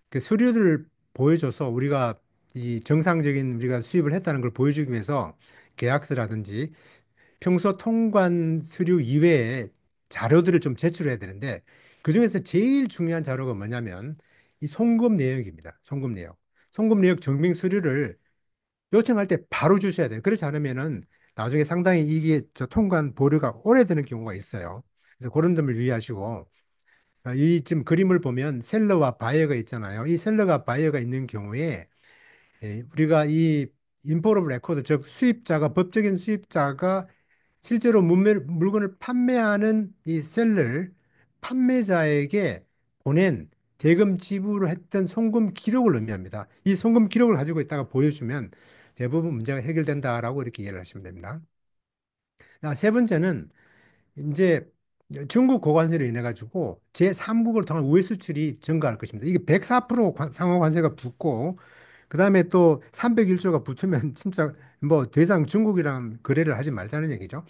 그 서류를 보여줘서 우리가 이 정상적인 우리가 수입을 했다는 걸 보여주기 위해서 계약서라든지 평소 통관 서류 이외에 자료들을 좀 제출해야 되는데 그중에서 제일 중요한 자료가 뭐냐면 이 송금 내역입니다. 송금 내역. 송금 내역 증빙 서류를 요청할 때 바로 주셔야 돼요. 그렇지 않으면은 나중에 상당히 이게 저 통관 보류가 오래되는 경우가 있어요. 그래서 그런 점을 유의하시고 이 지금 그림을 보면 셀러와 바이어가 있잖아요. 이 셀러가 바이어가 있는 경우에 우리가 이 인포러블 레코드 즉 수입자가 법적인 수입자가 실제로 물건을 판매하는 이 셀러를 판매자에게 보낸 대금 지불을 했던 송금 기록을 의미합니다. 이 송금 기록을 가지고 있다가 보여주면 대부분 문제가 해결된다라고 이렇게 이해를 하시면 됩니다. 세 번째는 이제 중국 고관세로 인해 가지고 제3국을 통한 우회 수출이 증가할 것입니다. 이게 104% 상호 관세가 붙고 그다음에 또 301조가 붙으면 진짜 뭐 더 이상 중국이랑 거래를 하지 말자는 얘기죠.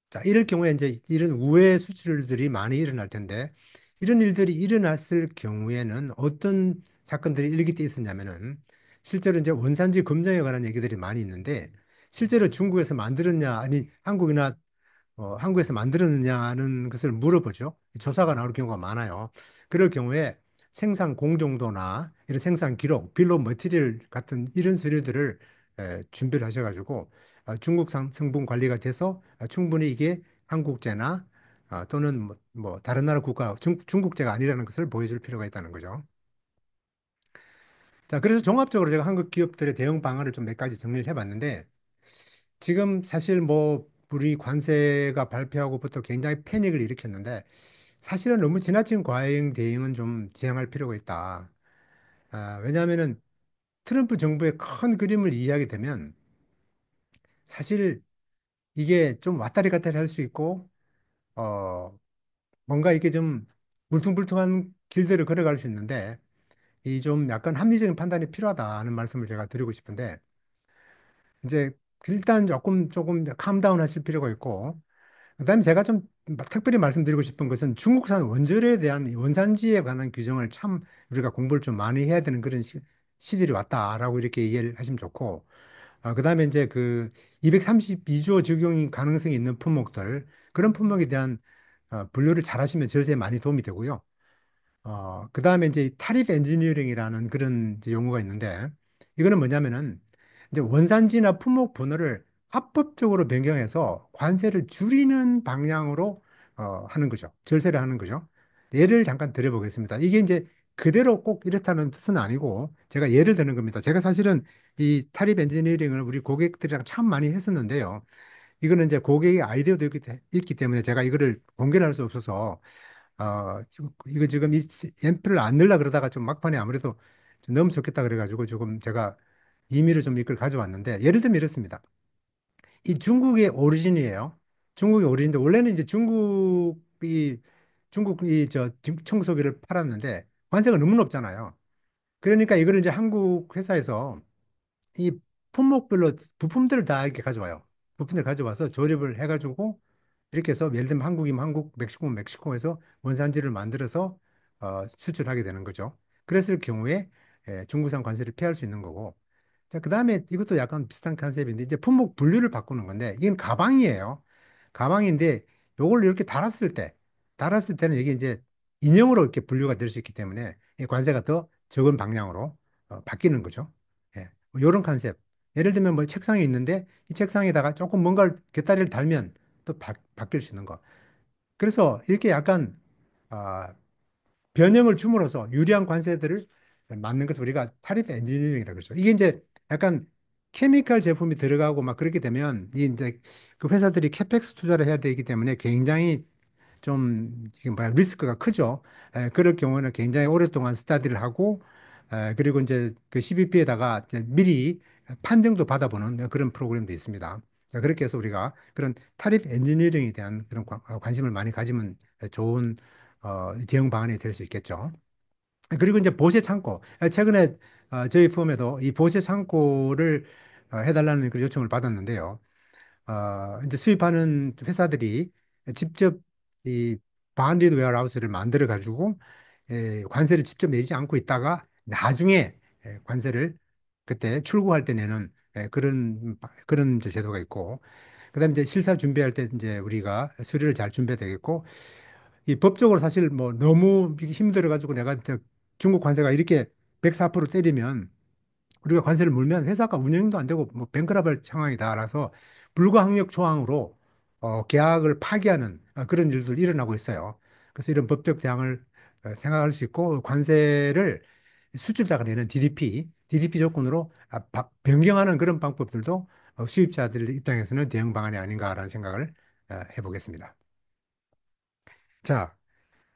자, 이럴 경우에 이제 이런 우회 수출들이 많이 일어날 텐데 이런 일들이 일어났을 경우에는 어떤 사건들이 일기 때 있었냐면은 실제로 이제 원산지 검증에 관한 얘기들이 많이 있는데 실제로 중국에서 만들었냐, 아니 한국에서 만들었느냐는 것을 물어보죠. 조사가 나올 경우가 많아요. 그럴 경우에 생산 공정도나 이런 생산 기록, 빌로 머티리얼 같은 이런 서류들을 준비를 하셔가지고 중국산 성분 관리가 돼서 충분히 이게 한국제나 또는 뭐 다른 나라 국가 중국제가 아니라는 것을 보여줄 필요가 있다는 거죠. 자, 그래서 종합적으로 제가 한국 기업들의 대응 방안을 좀 몇 가지 정리를 해봤는데 지금 사실 뭐 우리 관세가 발표하고부터 굉장히 패닉을 일으켰는데 사실은 너무 지나친 과잉 대응은 좀 지양할 필요가 있다. 왜냐하면은 트럼프 정부의 큰 그림을 이해하게 되면 사실 이게 좀 왔다리 갔다리 할 수 있고 어 뭔가 이게 좀 울퉁불퉁한 길들을 걸어갈 수 있는데 이 좀 약간 합리적인 판단이 필요하다는 말씀을 제가 드리고 싶은데 이제 일단 조금 캄다운 하실 필요가 있고 그다음에 제가 좀 특별히 말씀드리고 싶은 것은 중국산 원재료에 대한 이 원산지에 관한 규정을 참 우리가 공부를 좀 많이 해야 되는 그런 시절이 왔다라고 이렇게 이해를 하시면 좋고, 그다음에 이제 그 232조 적용 가능성이 있는 품목들, 그런 품목에 대한 분류를 잘 하시면 절세에 많이 도움이 되고요. 그다음에 이제 타립 엔지니어링이라는 그런 이제 용어가 있는데, 이거는 뭐냐면은 이제 원산지나 품목 번호를 합법적으로 변경해서 관세를 줄이는 방향으로 하는 거죠. 절세를 하는 거죠. 예를 잠깐 드려보겠습니다. 이게 이제 그대로 꼭 이렇다는 뜻은 아니고 제가 예를 드는 겁니다. 제가 사실은 이 타립 엔지니어링을 우리 고객들이랑 참 많이 했었는데요. 이거는 이제 고객의 아이디어도 있기 때문에 제가 이거를 공개를 할 수 없어서 이거 지금 이 앰플을 안 넣으려 그러다가 좀 막판에 아무래도 좀 너무 좋겠다 그래가지고 조금 제가 임의로 좀 이걸 가져왔는데 예를 들면 이렇습니다. 이 중국의 오리진이에요. 중국의 오리진인데 원래는 이제 중국이 저 청소기를 팔았는데 관세가 너무 높잖아요. 그러니까 이거를 이제 한국 회사에서 이 품목별로 부품들을 다 이렇게 가져와요. 부품들을 가져와서 조립을 해가지고 이렇게 해서 예를 들면 한국이면 한국, 멕시코면 멕시코에서 원산지를 만들어서 수출하게 되는 거죠. 그랬을 경우에 중국산 관세를 피할 수 있는 거고. 자, 그다음에 이것도 약간 비슷한 컨셉인데 이제 품목 분류를 바꾸는 건데 이건 가방이에요. 가방인데 요걸 이렇게 달았을 때는 이게 이제 인형으로 이렇게 분류가 될 수 있기 때문에 이 관세가 더 적은 방향으로 바뀌는 거죠. 예. 뭐 이런 컨셉. 예를 들면 뭐 책상이 있는데 이 책상에다가 조금 뭔가를 곁다리를 달면 또 바뀔 수 있는 거. 그래서 이렇게 약간 아, 변형을 줌으로써 유리한 관세들을 맞는 것을 우리가 타리프 엔지니어링이라고 그러죠. 이게 이제 약간 케미컬 제품이 들어가고 막 그렇게 되면 이 이제 그 회사들이 캐펙스 투자를 해야 되기 때문에 굉장히 좀 이게 뭐야 리스크가 크죠. 그럴 경우는 굉장히 오랫동안 스타디를 하고 그리고 이제 그 CBP에다가 미리 판정도 받아보는 그런 프로그램도 있습니다. 자, 그렇게 해서 우리가 그런 타립 엔지니어링에 대한 그런 관심을 많이 가지면 좋은 대응 방안이 될 수 있겠죠. 그리고 이제 보세 창고. 최근에 저희 펌에도 이 보세 창고를 해달라는 그 요청을 받았는데요. 이제 수입하는 회사들이 직접 이 바운디드 웨어하우스를 만들어 가지고 관세를 직접 내지 않고 있다가 나중에 관세를 그때 출고할 때 내는 그런 이제 제도가 있고 그다음에 이제 실사 준비할 때 이제 우리가 서류를 잘 준비해야 되겠고 이 법적으로 사실 뭐 너무 힘들어 가지고 내가 중국 관세가 이렇게 104% 때리면 우리가 관세를 물면 회사가 운영도 안 되고 뭐 뱅크럽할 상황이다라서 불가항력 조항으로 계약을 파기하는 그런 일들 일어나고 있어요. 그래서 이런 법적 대항을 생각할 수 있고 관세를 수출자가 내는 DDP 조건으로 변경하는 그런 방법들도 수입자들 입장에서는 대응 방안이 아닌가라는 생각을 해보겠습니다. 자,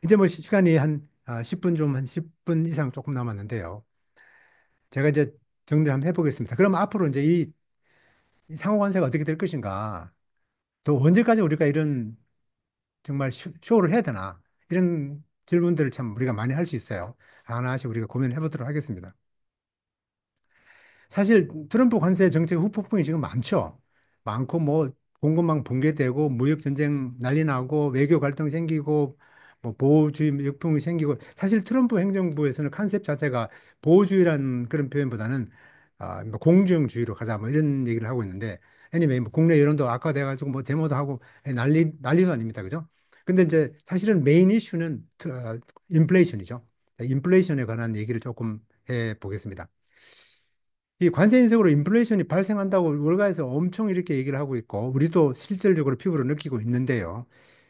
이제 뭐 시간이 한 10분 한 10분 이상 조금 남았는데요. 제가 이제 정리를 한번 해보겠습니다. 그럼 앞으로 이제 이 상호 관세가 어떻게 될 것인가? 또 언제까지 우리가 이런 정말 쇼를 해야 되나? 이런 질문들을 참 우리가 많이 할 수 있어요. 하나씩 우리가 고민해 보도록 하겠습니다. 사실 트럼프 관세 정책 후폭풍이 지금 많죠. 많고 뭐 공급망 붕괴되고 무역 전쟁 난리 나고 외교 갈등 생기고 뭐 보호주의 역풍이 생기고 사실 트럼프 행정부에서는 컨셉 자체가 보호주의라는 그런 표현보다는 뭐 공정주의로 가자 뭐 이런 얘기를 하고 있는데 anyway, 뭐 국내 여론도 악화돼가지고 뭐 데모도 하고 난리도 아닙니다. 그죠? 근데 이제 사실은 메인 이슈는 인플레이션이죠. 인플레이션에 관한 얘기를 조금 해 보겠습니다. 이 관세 인색으로 인플레이션이 발생한다고 월가에서 엄청 이렇게 얘기를 하고 있고 우리도 실질적으로 피부로 느끼고 있는데요.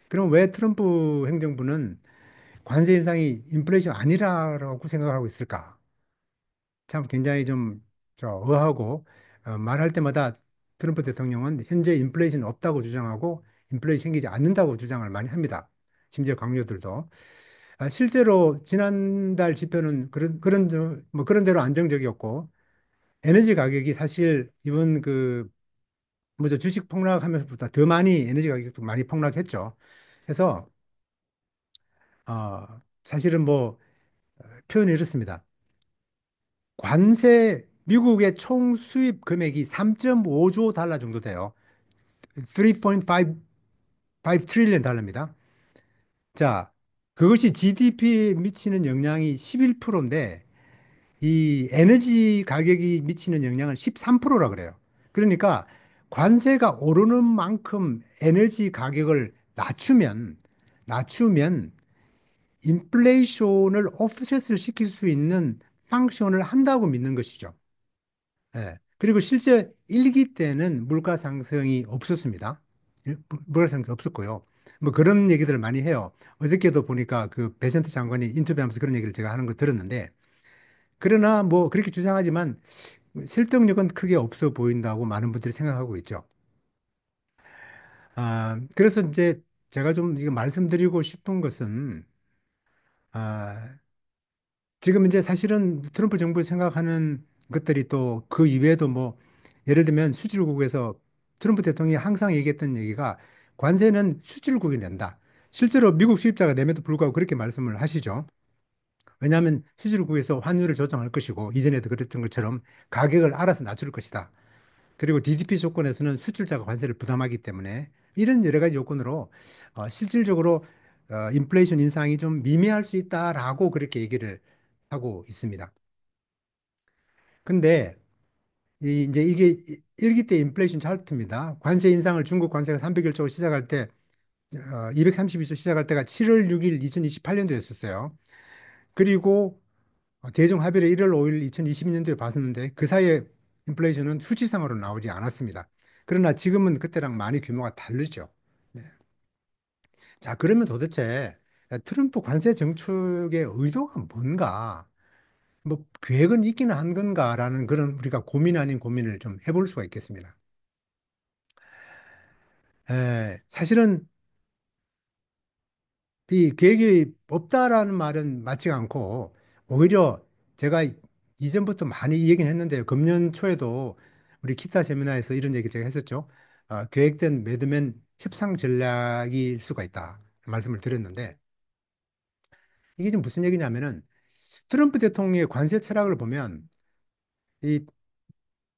그럼 왜 트럼프 행정부는 관세 인상이 인플레이션 아니라고 생각하고 있을까? 참 굉장히 좀 의아하고 말할 때마다 트럼프 대통령은 현재 인플레이션 없다고 주장하고 인플레이션 생기지 않는다고 주장을 많이 합니다. 심지어 강요들도. 실제로 지난달 지표는 뭐 그런 대로 안정적이었고 에너지 가격이 사실 이번 그 뭐죠 주식 폭락하면서부터 더 많이 에너지 가격도 많이 폭락했죠. 그래서 사실은 뭐 표현이 이렇습니다. 미국의 총 수입 금액이 3.5조 달러 정도 돼요. 3.5 트릴리언 달러입니다. 자, 그것이 GDP에 미치는 영향이 11%인데 이 에너지 가격이 미치는 영향은 13%라 그래요. 그러니까 관세가 오르는 만큼 에너지 가격을 낮추면 인플레이션을 오프셋을 시킬 수 있는 팡션을 한다고 믿는 것이죠. 예. 그리고 실제 1기 때는 물가 상승이 없었습니다. 물가 상승이 없었고요. 뭐 그런 얘기들을 많이 해요. 어저께도 보니까 그 베센트 장관이 인터뷰하면서 그런 얘기를 제가 하는 거 들었는데, 그러나 뭐 그렇게 주장하지만 실득력은 크게 없어 보인다고 많은 분들이 생각하고 있죠. 그래서 이제 제가 좀 이거 말씀드리고 싶은 것은, 아, 지금 이제 사실은 트럼프 정부 생각하는 것들이 또 그 이외에도 뭐 예를 들면 수출국에서 트럼프 대통령이 항상 얘기했던 얘기가 관세는 수출국이 낸다. 실제로 미국 수입자가 내면도 불구하고 그렇게 말씀을 하시죠. 왜냐하면 수출국에서 환율을 조정할 것이고 이전에도 그랬던 것처럼 가격을 알아서 낮출 것이다. 그리고 DDP 조건에서는 수출자가 관세를 부담하기 때문에 이런 여러 가지 요건으로 실질적으로 인플레이션 인상이 좀 미미할 수 있다라고 그렇게 얘기를 하고 있습니다. 근데 이제 이게 일기 때 인플레이션 차트입니다. 관세 인상을 중국 관세가 300일적으로 시작할 때 232조 시작할 때가 7월 6일 2028년도였었어요. 그리고 대중 합의를 1월 5일 2022년도에 봤었는데 그 사이에 인플레이션은 수치상으로 나오지 않았습니다. 그러나 지금은 그때랑 많이 규모가 다르죠. 네. 자, 그러면 도대체 트럼프 관세 정책의 의도가 뭔가? 뭐 계획은 있기는 한 건가라는 그런 우리가 고민 아닌 고민을 좀 해볼 수가 있겠습니다. 사실은 이 계획이 없다라는 말은 맞지가 않고 오히려 제가 이전부터 많이 이 얘기는 했는데요. 금년 초에도 우리 기타 세미나에서 이런 얘기 제가 했었죠. 계획된 매드맨 협상 전략일 수가 있다 말씀을 드렸는데 이게 지금 무슨 얘기냐면은 트럼프 대통령의 관세 철학을 보면 이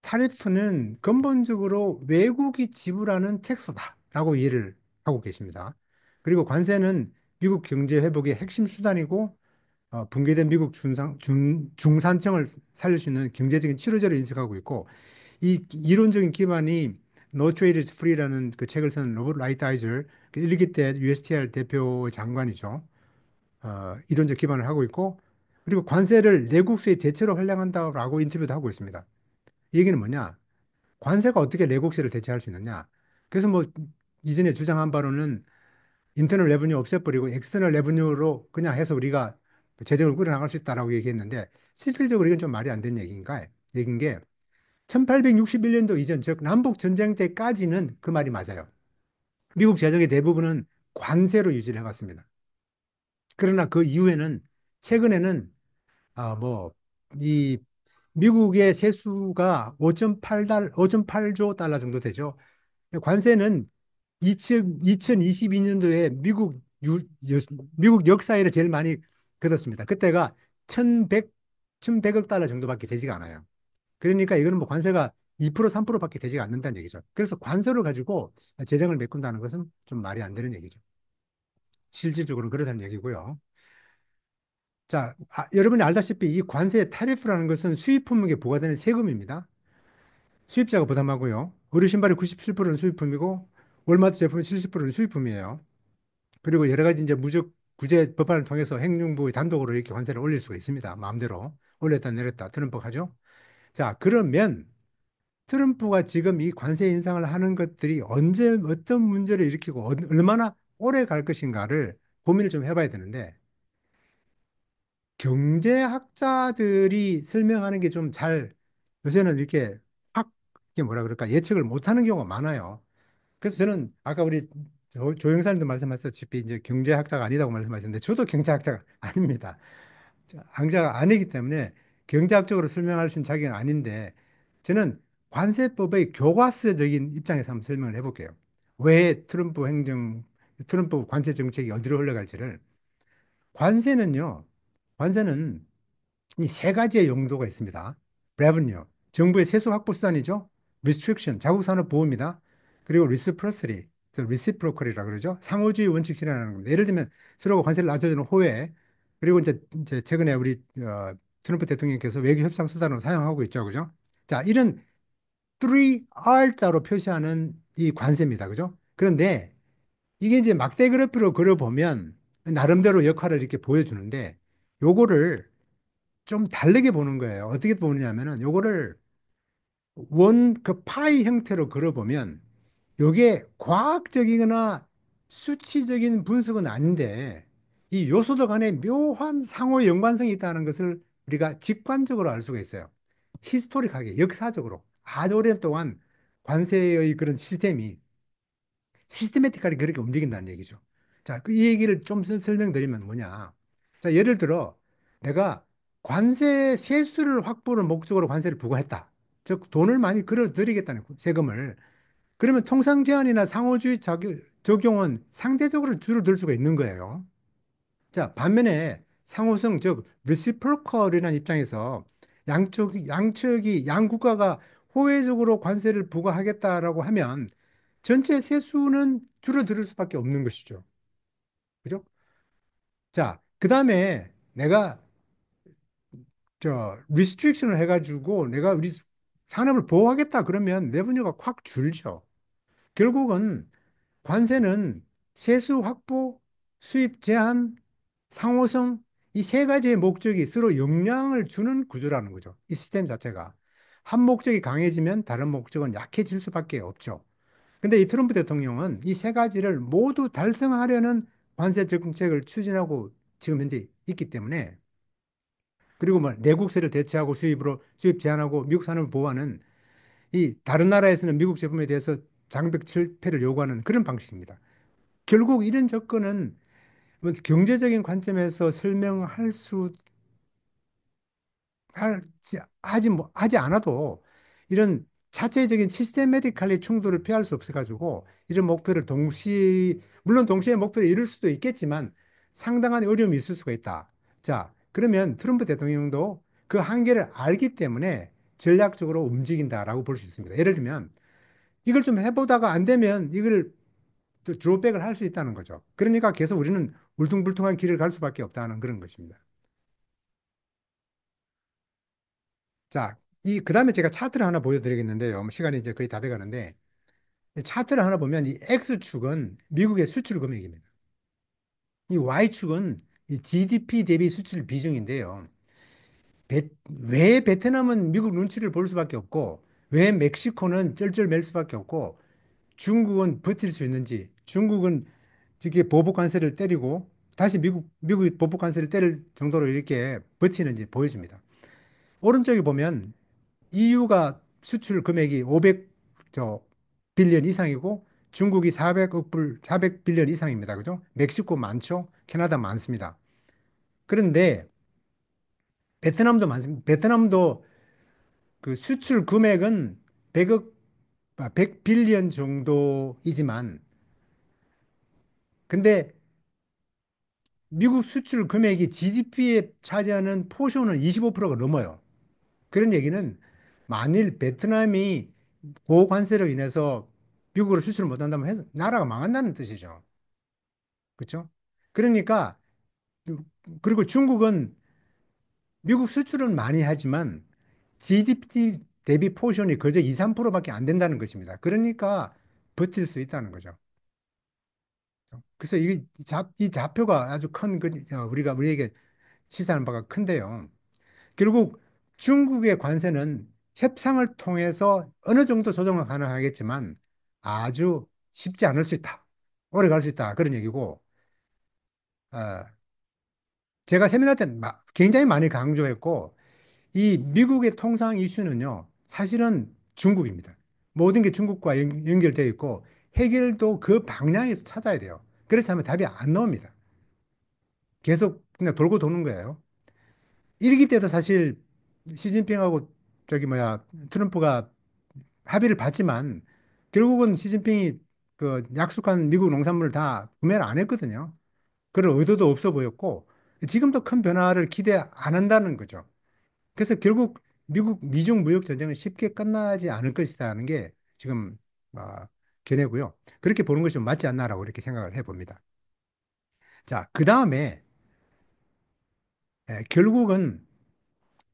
타리프는 근본적으로 외국이 지불하는 텍스다라고 이해를 하고 계십니다. 그리고 관세는 미국 경제 회복의 핵심 수단이고 붕괴된 미국 중산층을 살릴 수 있는 경제적인 치료제로 인식하고 있고 이 이론적인 기반이 No Trade is Free라는 그 책을 쓴 로버트 라이트 아이즐 그 일기 때 USTR 대표 장관이죠. 이론적 기반을 하고 있고 그리고 관세를 내국수의 대체로 활용한다라고 인터뷰도 하고 있습니다. 이 얘기는 뭐냐? 관세가 어떻게 내국세를 대체할 수 있느냐? 그래서 뭐 이전에 주장한 바로는 인터널 레버뉴 없애버리고 엑스터널 레버뉴로 그냥 해서 우리가 재정을 꾸려나갈 수 있다라고 얘기했는데 실질적으로 이건 좀 말이 안 되는 얘기인 게 1861년도 이전 즉 남북 전쟁 때까지는 그 말이 맞아요. 미국 재정의 대부분은 관세로 유지를 해왔습니다. 그러나 그 이후에는 최근에는 뭐 이 미국의 세수가 5.8조 달러 정도 되죠. 관세는 2022년도에 미국 역사에를 제일 많이 걷었습니다. 그때가 1,100억 달러 정도밖에 되지가 않아요. 그러니까 이거는 뭐 관세가 2% 3%밖에 되지가 않는다는 얘기죠. 그래서 관세를 가지고 재정을 메꾼다는 것은 좀 말이 안 되는 얘기죠. 실질적으로 그렇다는 얘기고요. 자, 여러분이 알다시피 이 관세 타리프라는 것은 수입 품목에 부과되는 세금입니다. 수입자가 부담하고요. 의류 신발이 97%는 수입품이고 월마트 제품이 70%는 수입품이에요. 그리고 여러 가지 이제 무역 구제 법안을 통해서 행정부의 단독으로 이렇게 관세를 올릴 수가 있습니다. 마음대로 올렸다 내렸다 트럼프가 하죠. 자, 그러면 트럼프가 지금 이 관세 인상을 하는 것들이 언제 어떤 문제를 일으키고 얼마나 오래 갈 것인가를 고민을 좀 해봐야 되는데 경제학자들이 설명하는 게 좀 잘 요새는 이렇게 확 이게 뭐라 그럴까 예측을 못하는 경우가 많아요. 그래서 저는 아까 우리 조영사님도 말씀하셨다시피 이제 경제학자가 아니다고 말씀하셨는데 저도 경제학자가 아닙니다. 학자가 아니기 때문에 경제학적으로 설명할 수 있는 자격은 아닌데 저는 관세법의 교과서적인 입장에서 한번 설명을 해볼게요. 왜 트럼프 관세 정책이 어디로 흘러갈지를. 관세는요, 관세는 이 세 가지의 용도가 있습니다. revenue, 정부의 세수 확보 수단이죠. restriction, 자국 산업 보호입니다. 그리고 reciprocity, reciprocal이라 그러죠. 상호주의 원칙 실현하는 겁니다. 예를 들면 서로가 관세를 낮춰주는 호혜, 그리고 이제 최근에 우리 트럼프 대통령께서 외교 협상 수단으로 사용하고 있죠, 그죠? 자, 이런 3R자로 표시하는 이 관세입니다, 그죠? 그런데 이게 이제 막대 그래프로 그려보면 나름대로 역할을 이렇게 보여주는데 요거를 좀 다르게 보는 거예요. 어떻게 보느냐면은 요거를 그 파이 형태로 그려보면 요게 과학적이거나 수치적인 분석은 아닌데 이 요소들 간에 묘한 상호 연관성이 있다는 것을 우리가 직관적으로 알 수가 있어요. 히스토릭하게, 역사적으로 아주 오랜 동안 관세의 그런 시스테매틱하게 그렇게 움직인다는 얘기죠. 자, 그 이 얘기를 좀 설명드리면 뭐냐. 자, 예를 들어 내가 관세 세수를 확보를 목적으로 관세를 부과했다. 즉 돈을 많이 끌어들이겠다는 세금을. 그러면 통상 제한이나 상호주의 적용은 상대적으로 줄어들 수가 있는 거예요. 자, 반면에 상호성 즉 reciprocal이라는 입장에서 양측이 양 국가가 호혜적으로 관세를 부과하겠다라고 하면 전체 세수는 줄어들 수밖에 없는 것이죠. 그죠? 자, 그다음에 내가 리스트릭션을 해가지고 내가 우리 산업을 보호하겠다 그러면 레버뉴가 확 줄죠. 결국은 관세는 세수 확보, 수입 제한, 상호성 이 세 가지의 목적이 서로 영향을 주는 구조라는 거죠. 이 시스템 자체가. 한 목적이 강해지면 다른 목적은 약해질 수밖에 없죠. 근데 이 트럼프 대통령은 이 세 가지를 모두 달성하려는 관세 정책을 추진하고 지금 현재 있기 때문에 그리고 뭐 내국세를 대체하고 수입 제한하고 미국 산업을 보호하는 이 다른 나라에서는 미국 제품에 대해서 장벽 철폐를 요구하는 그런 방식입니다. 결국 이런 접근은 뭐 경제적인 관점에서 설명할 수 하지 않아도 이런 자체적인 시스테매틱할리 충돌을 피할 수 없어가지고 이런 목표를 물론 동시에 목표를 이룰 수도 있겠지만 상당한 어려움이 있을 수가 있다. 자, 그러면 트럼프 대통령도 그 한계를 알기 때문에 전략적으로 움직인다라고 볼 수 있습니다. 예를 들면 이걸 좀 해보다가 안 되면 이걸 또 드롭백을 할 수 있다는 거죠. 그러니까 계속 우리는 울퉁불퉁한 길을 갈 수밖에 없다는 그런 것입니다. 자, 그다음에 제가 차트를 하나 보여드리겠는데요. 뭐 시간이 이제 거의 다 돼가는데, 이 차트를 하나 보면 이 X축은 미국의 수출 금액입니다. 이 Y축은 이 GDP 대비 수출 비중인데요. 왜 베트남은 미국 눈치를 볼 수밖에 없고, 왜 멕시코는 쩔쩔맬 수밖에 없고, 중국은 버틸 수 있는지, 중국은 이렇게 보복 관세를 때리고, 다시 미국이 보복 관세를 때릴 정도로 이렇게 버티는지 보여줍니다. 오른쪽에 보면 EU가 수출 금액이 500 빌리언 이상이고 중국이 400 빌리언 이상입니다. 그죠? 멕시코 많죠? 캐나다 많습니다. 그런데 베트남도 많습니다. 베트남도 그 수출 금액은 100 빌리언 정도이지만 근데 미국 수출 금액이 GDP에 차지하는 포션은 25%가 넘어요. 그런 얘기는 만일 베트남이 고관세로 인해서 미국으로 수출을 못한다면 나라가 망한다는 뜻이죠. 그렇죠? 그러니까 그리고 중국은 미국 수출은 많이 하지만 GDP 대비 포션이 그저 2, 3%밖에 안 된다는 것입니다. 그러니까 버틸 수 있다는 거죠. 그래서 이 좌표가 아주 큰, 우리에게 시사하는 바가 큰데요. 결국 중국의 관세는 협상을 통해서 어느 정도 조정은 가능하겠지만 아주 쉽지 않을 수 있다. 오래 갈 수 있다. 그런 얘기고, 어, 제가 세미나 때 굉장히 많이 강조했고, 이 미국의 통상 이슈는요, 사실은 중국입니다. 모든 게 중국과 연결되어 있고, 해결도 그 방향에서 찾아야 돼요. 그렇지 않으면 답이 안 나옵니다. 계속 그냥 돌고 도는 거예요. 1기 때도 사실 시진핑하고 트럼프가 합의를 봤지만, 결국은 시진핑이 그 약속한 미국 농산물을 다 구매를 안 했거든요. 그런 의도도 없어 보였고, 지금도 큰 변화를 기대 안 한다는 거죠. 그래서 결국 미중 무역 전쟁은 쉽게 끝나지 않을 것이라는 게 지금 어, 견해고요. 그렇게 보는 것이 좀 맞지 않나라고 이렇게 생각을 해봅니다. 자, 그 다음에 결국은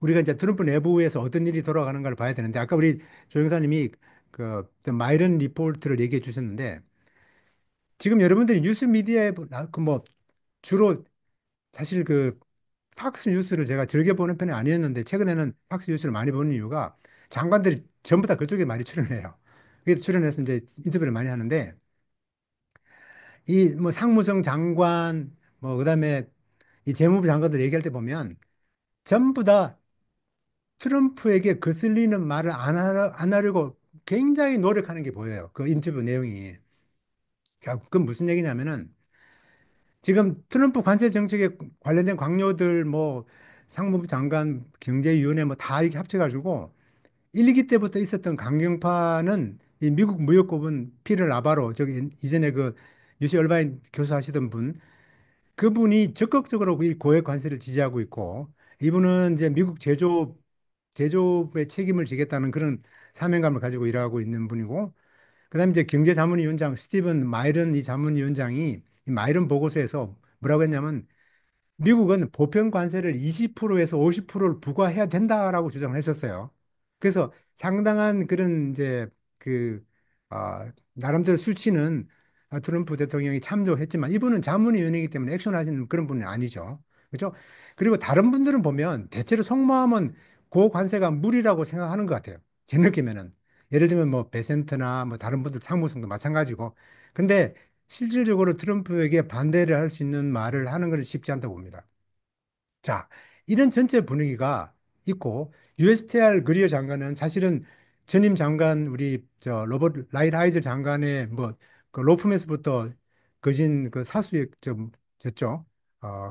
우리가 이제 트럼프 내부에서 어떤 일이 돌아가는가를 봐야 되는데 아까 우리 조 형사님이 그 마이런 리포트를 얘기해 주셨는데 지금 여러분들이 뉴스 미디어에 그뭐 주로 사실 그 팍스 뉴스를 제가 즐겨보는 편이 아니었는데 최근에는 팍스 뉴스를 많이 보는 이유가 장관들이 전부 다 그쪽에 많이 출연해요. 그래서 출연해서 이제 인터뷰를 많이 하는데 이 뭐 상무성 장관 뭐 그다음에 이 재무부 장관들 얘기할 때 보면 전부 다 트럼프에게 거슬리는 말을 안 하려고 굉장히 노력하는 게 보여요. 그 인터뷰 내용이. 그건 무슨 얘기냐면은 지금 트럼프 관세 정책에 관련된 광료들 뭐 상무부 장관 경제위원회 뭐 다 이렇게 합쳐가지고 1기 때부터 있었던 강경파는 이 미국 무역고문 피를 나바로 저기 이전에 그 유시 얼바인 교수 하시던 분 그분이 적극적으로 이 고액 관세를 지지하고 있고 이분은 이제 미국 제조업의 책임을 지겠다는 그런 사명감을 가지고 일하고 있는 분이고 그다음에 이제 경제자문위원장 스티븐 마이런 이 자문위원장이 이 마이런 보고서에서 뭐라고 했냐면 미국은 보편 관세를 20%에서 50%를 부과해야 된다라고 주장을 했었어요. 그래서 상당한 그런 이제 그 나름대로 수치는 트럼프 대통령이 참조했지만 이분은 자문위원이기 때문에 액션하시는 그런 분은 아니죠. 그렇죠? 그리고 다른 분들은 보면 대체로 속마음은 고관세가 무리라고 생각하는 것 같아요. 제 느낌에는. 예를 들면 뭐 베센트나 뭐 다른 분들 상무성도 마찬가지고. 근데 실질적으로 트럼프에게 반대를 할 수 있는 말을 하는 것은 쉽지 않다고 봅니다. 자, 이런 전체 분위기가 있고 USTR 그리어 장관은 사실은 전임 장관 우리 저 로버트 라이트하이저 장관의 뭐그 로펌에서부터 거진 그 사수의 졌죠.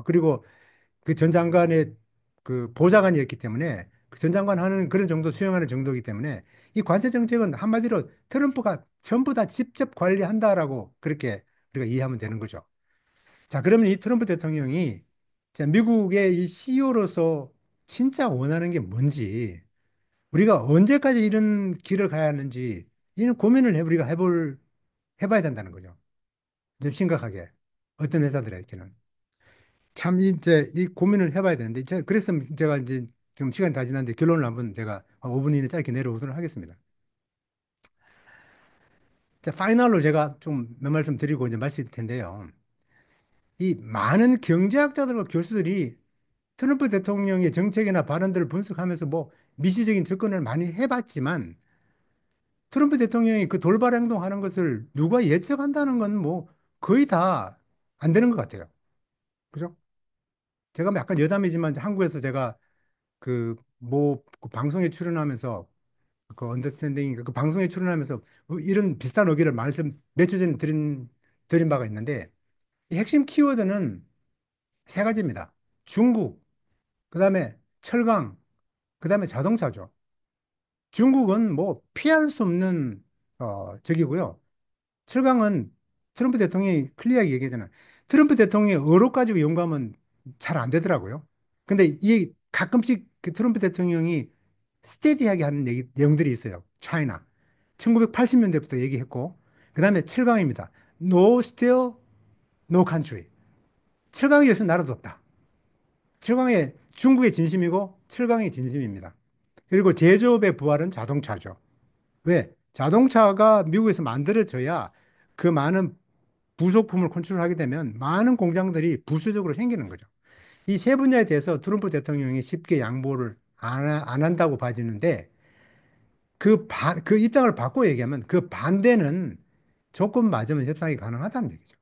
그리고 그 전 장관의 그 보좌관이었기 때문에 그 전 장관 하는 그런 정도 수행하는 정도이기 때문에 이 관세 정책은 한마디로 트럼프가 전부 다 직접 관리한다라고 그렇게 우리가 이해하면 되는 거죠. 자, 그러면 이 트럼프 대통령이 자, 미국의 이 CEO로서 진짜 원하는 게 뭔지, 우리가 언제까지 이런 길을 가야 하는지, 이런 고민을 우리가 해봐야 된다는 거죠. 좀 심각하게. 어떤 회사들에게는. 참, 이제 이 고민을 해봐야 되는데, 그래서 제가 이제 지금 시간이 다 지났는데 결론을 한번 제가 5분 이내 짧게 내려오도록 하겠습니다. 자, 파이널로 제가 좀 몇 말씀 드리고 이제 마칠 텐데요. 이 많은 경제학자들과 교수들이 트럼프 대통령의 정책이나 발언들을 분석하면서 뭐 미시적인 접근을 많이 해봤지만 트럼프 대통령이 그 돌발 행동하는 것을 누가 예측한다는 건 뭐 거의 다 안 되는 것 같아요. 그죠? 제가 뭐 약간 여담이지만 한국에서 제가 그 방송에 출연하면서 그 언더스탠딩 그 방송에 출연하면서 이런 비슷한 의견을 말씀 몇 주 전에 드린 바가 있는데 이 핵심 키워드는 세 가지입니다. 중국, 그다음에 철강, 그다음에 자동차죠. 중국은 뭐 피할 수 없는 적이고요. 철강은 트럼프 대통령이 클리어하게 얘기하잖아요. 트럼프 대통령의 어로 가지고 연구하면 잘 안 되더라고요. 근데 이 가끔씩 그 트럼프 대통령이 스테디하게 하는 내용들이 있어요. 차이나. 1980년대부터 얘기했고, 그 다음에 철강입니다. No steel, no country. 철강이 없으면 나라도 없다. 철강의 중국의 진심이고 철강의 진심입니다. 그리고 제조업의 부활은 자동차죠. 왜? 자동차가 미국에서 만들어져야 그 많은 부속품을 컨트롤하게 되면 많은 공장들이 부수적으로 생기는 거죠. 이 세 분야에 대해서 트럼프 대통령이 쉽게 양보를 안 한다고 봐지는데 그 입장을 바꿔 얘기하면 그 반대는 조건 맞으면 협상이 가능하다는 얘기죠.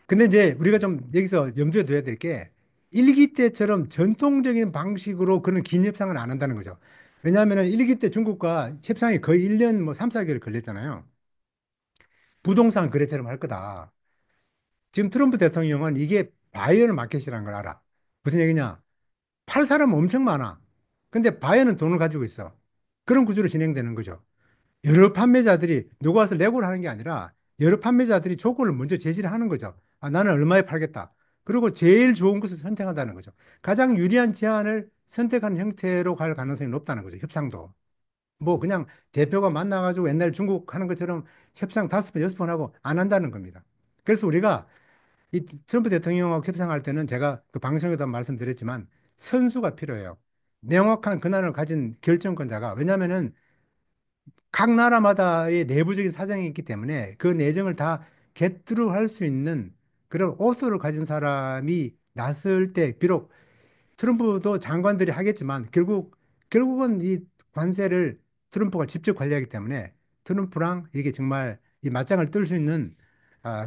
근데 이제 우리가 좀 여기서 염두에 둬야 될 게 일기 때처럼 전통적인 방식으로 그런 긴 협상은 안 한다는 거죠. 왜냐하면 일기 때 중국과 협상이 거의 1년 뭐 3, 4개월 걸렸잖아요. 부동산 거래처럼 할 거다. 지금 트럼프 대통령은 이게 바이어는 마켓이라는 걸 알아. 무슨 얘기냐? 팔 사람은 엄청 많아. 근데 바이어는 돈을 가지고 있어. 그런 구조로 진행되는 거죠. 여러 판매자들이 누가 와서 레고를 하는 게 아니라 여러 판매자들이 조건을 먼저 제시를 하는 거죠. 아, 나는 얼마에 팔겠다. 그리고 제일 좋은 것을 선택한다는 거죠. 가장 유리한 제안을 선택하는 형태로 갈 가능성이 높다는 거죠. 협상도. 뭐 그냥 대표가 만나가지고 옛날 중국 하는 것처럼 협상 5번, 6번 하고 안 한다는 겁니다. 그래서 우리가 이 트럼프 대통령하고 협상할 때는 제가 그 방송에도 말씀드렸지만 선수가 필요해요. 명확한 권한을 가진 결정권자가. 왜냐하면은 각 나라마다의 내부적인 사정이 있기 때문에 그 내정을 다 get 할 수 있는 그런 오토를 가진 사람이 나설 때 비록 트럼프도 장관들이 하겠지만 결국은 이 관세를 트럼프가 직접 관리하기 때문에 트럼프랑 이게 정말 이 맞짱을 뜰 수 있는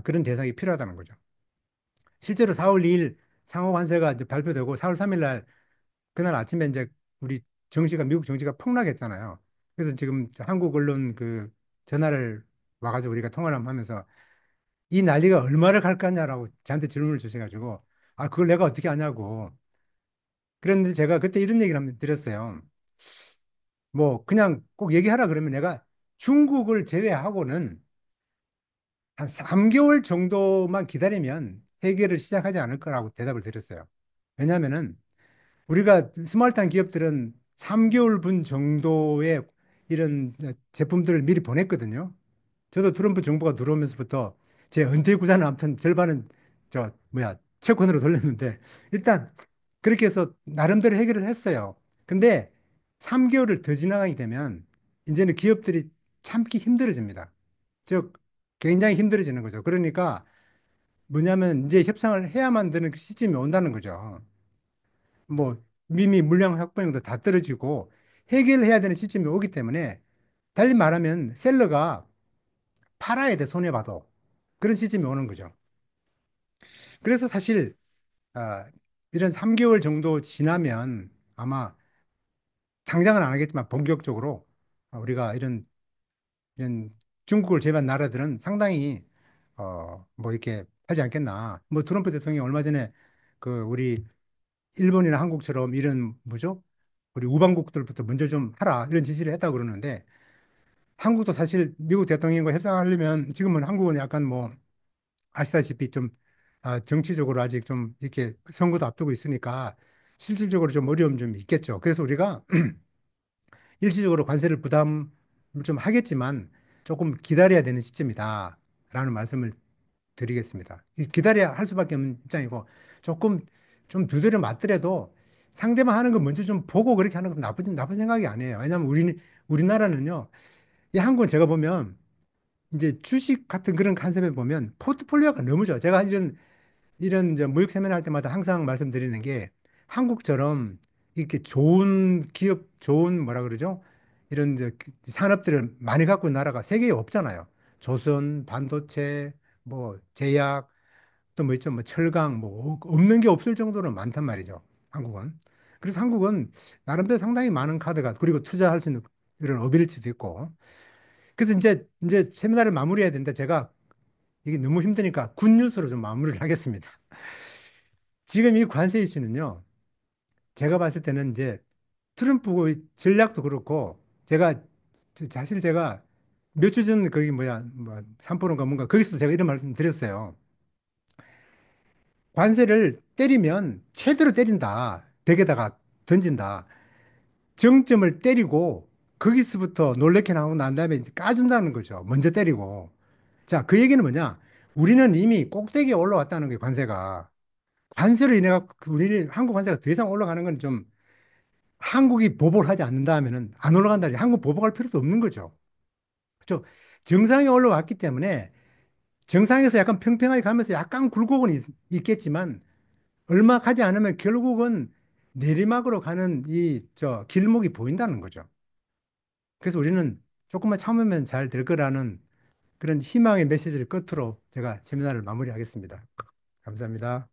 그런 대상이 필요하다는 거죠. 실제로 4월 2일 상호 관세가 이제 발표되고 4월 3일 날 그날 아침에 이제 우리 미국 정시가 폭락했잖아요. 그래서 지금 한국 언론 그 전화를 와가지고 우리가 통화를 한번 하면서 이 난리가 얼마를 갈 거냐라고 저한테 질문을 주셔가지고 아, 그걸 내가 어떻게 아냐고. 그런데 제가 그때 이런 얘기를 한번 드렸어요. 뭐 그냥 꼭 얘기하라 그러면 내가 중국을 제외하고는 한 3개월 정도만 기다리면 해결을 시작하지 않을 거라고 대답을 드렸어요. 왜냐하면은 우리가 스마트한 기업들은 3개월 분 정도의 이런 제품들을 미리 보냈거든요. 저도 트럼프 정부가 들어오면서부터 제 은퇴 구자는 아무튼 절반은 채권으로 돌렸는데 일단 그렇게 해서 나름대로 해결을 했어요. 근데 3개월을 더 지나가게 되면 이제는 기업들이 참기 힘들어집니다. 즉 굉장히 힘들어지는 거죠. 그러니까 뭐냐면 이제 협상을 해야만 되는 그 시점이 온다는 거죠. 뭐 이미 물량 확보량도 다 떨어지고 해결해야 되는 시점이 오기 때문에 달리 말하면 셀러가 팔아야 돼 손해 봐도 그런 시점이 오는 거죠. 그래서 사실 아, 이런 3개월 정도 지나면 아마 당장은 안 하겠지만 본격적으로 우리가 이런 중국을 제외한 나라들은 상당히 뭐 이렇게 하지 않겠나. 뭐 트럼프 대통령이 얼마 전에 그 우리 일본이나 한국처럼 이런 뭐죠? 우리 우방국들부터 먼저 좀 하라 이런 지시를 했다고 그러는데 한국도 사실 미국 대통령과 협상하려면 지금은 한국은 약간 뭐 아시다시피 좀 정치적으로 아직 좀 이렇게 선거도 앞두고 있으니까 실질적으로 좀 어려움 좀 있겠죠. 그래서 우리가 일시적으로 관세를 부담을 좀 하겠지만 조금 기다려야 되는 시점이다라는 말씀을 드리겠습니다. 기다려야 할 수밖에 없는 입장이고 조금 좀 두드려 맞더라도 상대방 하는 거 먼저 좀 보고 그렇게 하는 것도 나쁜 생각이 아니에요. 왜냐하면 우리나라는요, 이 한국은 제가 보면 이제 주식 같은 그런 컨셉에 보면 포트폴리오가 너무 좋아요. 제가 이런 이제 무역 세미나 할 때마다 항상 말씀드리는 게 한국처럼 이렇게 좋은 기업, 좋은 뭐라 그러죠? 이런 이제 산업들을 많이 갖고 있는 나라가 세계에 없잖아요. 조선, 반도체, 뭐 제약, 또 뭐 있죠? 뭐 철강, 뭐 없는 게 없을 정도로 많단 말이죠. 한국은. 그래서 한국은 나름대로 상당히 많은 카드가 그리고 투자할 수 있는 이런 어빌리티도 있고. 그래서 이제 세미나를 마무리해야 되는데 제가 이게 너무 힘드니까 굿뉴스로 좀 마무리를 하겠습니다. 지금 이 관세 이슈는요, 제가 봤을 때는 이제 트럼프의 전략도 그렇고, 사실 제가 몇 주 전 거기 뭐 3%인가 뭔가 거기서도 제가 이런 말씀 드렸어요. 관세를 때리면 최대로 때린다. 벽에다가 던진다. 정점을 때리고 거기서부터 놀래켜 나오고 난 다음에 이제 까준다는 거죠. 먼저 때리고. 자, 그 얘기는 뭐냐? 우리는 이미 꼭대기에 올라왔다는 거예요, 관세가. 관세로 인해 갖고 우리 한국 관세가 더 이상 올라가는 건좀 한국이 보복을 하지 않는다 하면은 안 올라간다. 한국 보복할 필요도 없는 거죠. 그렇죠? 정상에 올라왔기 때문에 정상에서 약간 평평하게 가면서 약간 굴곡은 있겠지만 얼마 가지 않으면 결국은 내리막으로 가는 이 저 길목이 보인다는 거죠. 그래서 우리는 조금만 참으면 잘 될 거라는 그런 희망의 메시지를 끝으로 제가 세미나를 마무리하겠습니다. 감사합니다.